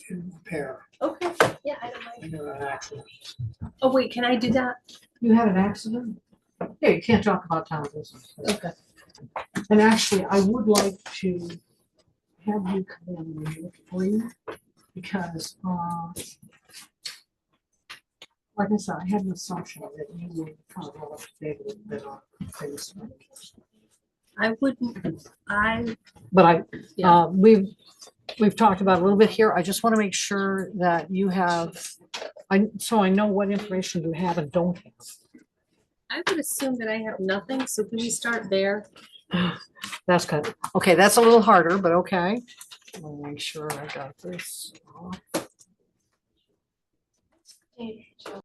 S10: In repair.
S5: Okay. Yeah, I don't
S10: I
S5: mind.
S10: know an accident.
S5: Oh, wait, can I do that?
S1: You had an accident? Yeah, you can't talk about town business.
S5: Okay.
S1: And actually, I would like to have you come in and look free because, like I said, I had an assumption that you would kind of well up to date with that on things.
S5: I wouldn't,
S1: But
S5: Yeah.
S1: we've talked about it a little bit here. I just want to make sure that you have, so I know what information you have and don't have.
S5: I would assume that I have nothing, so can we start there?
S1: That's good. Okay, that's a little harder, but okay. Let me make sure I got this.
S9: Hey, Jill.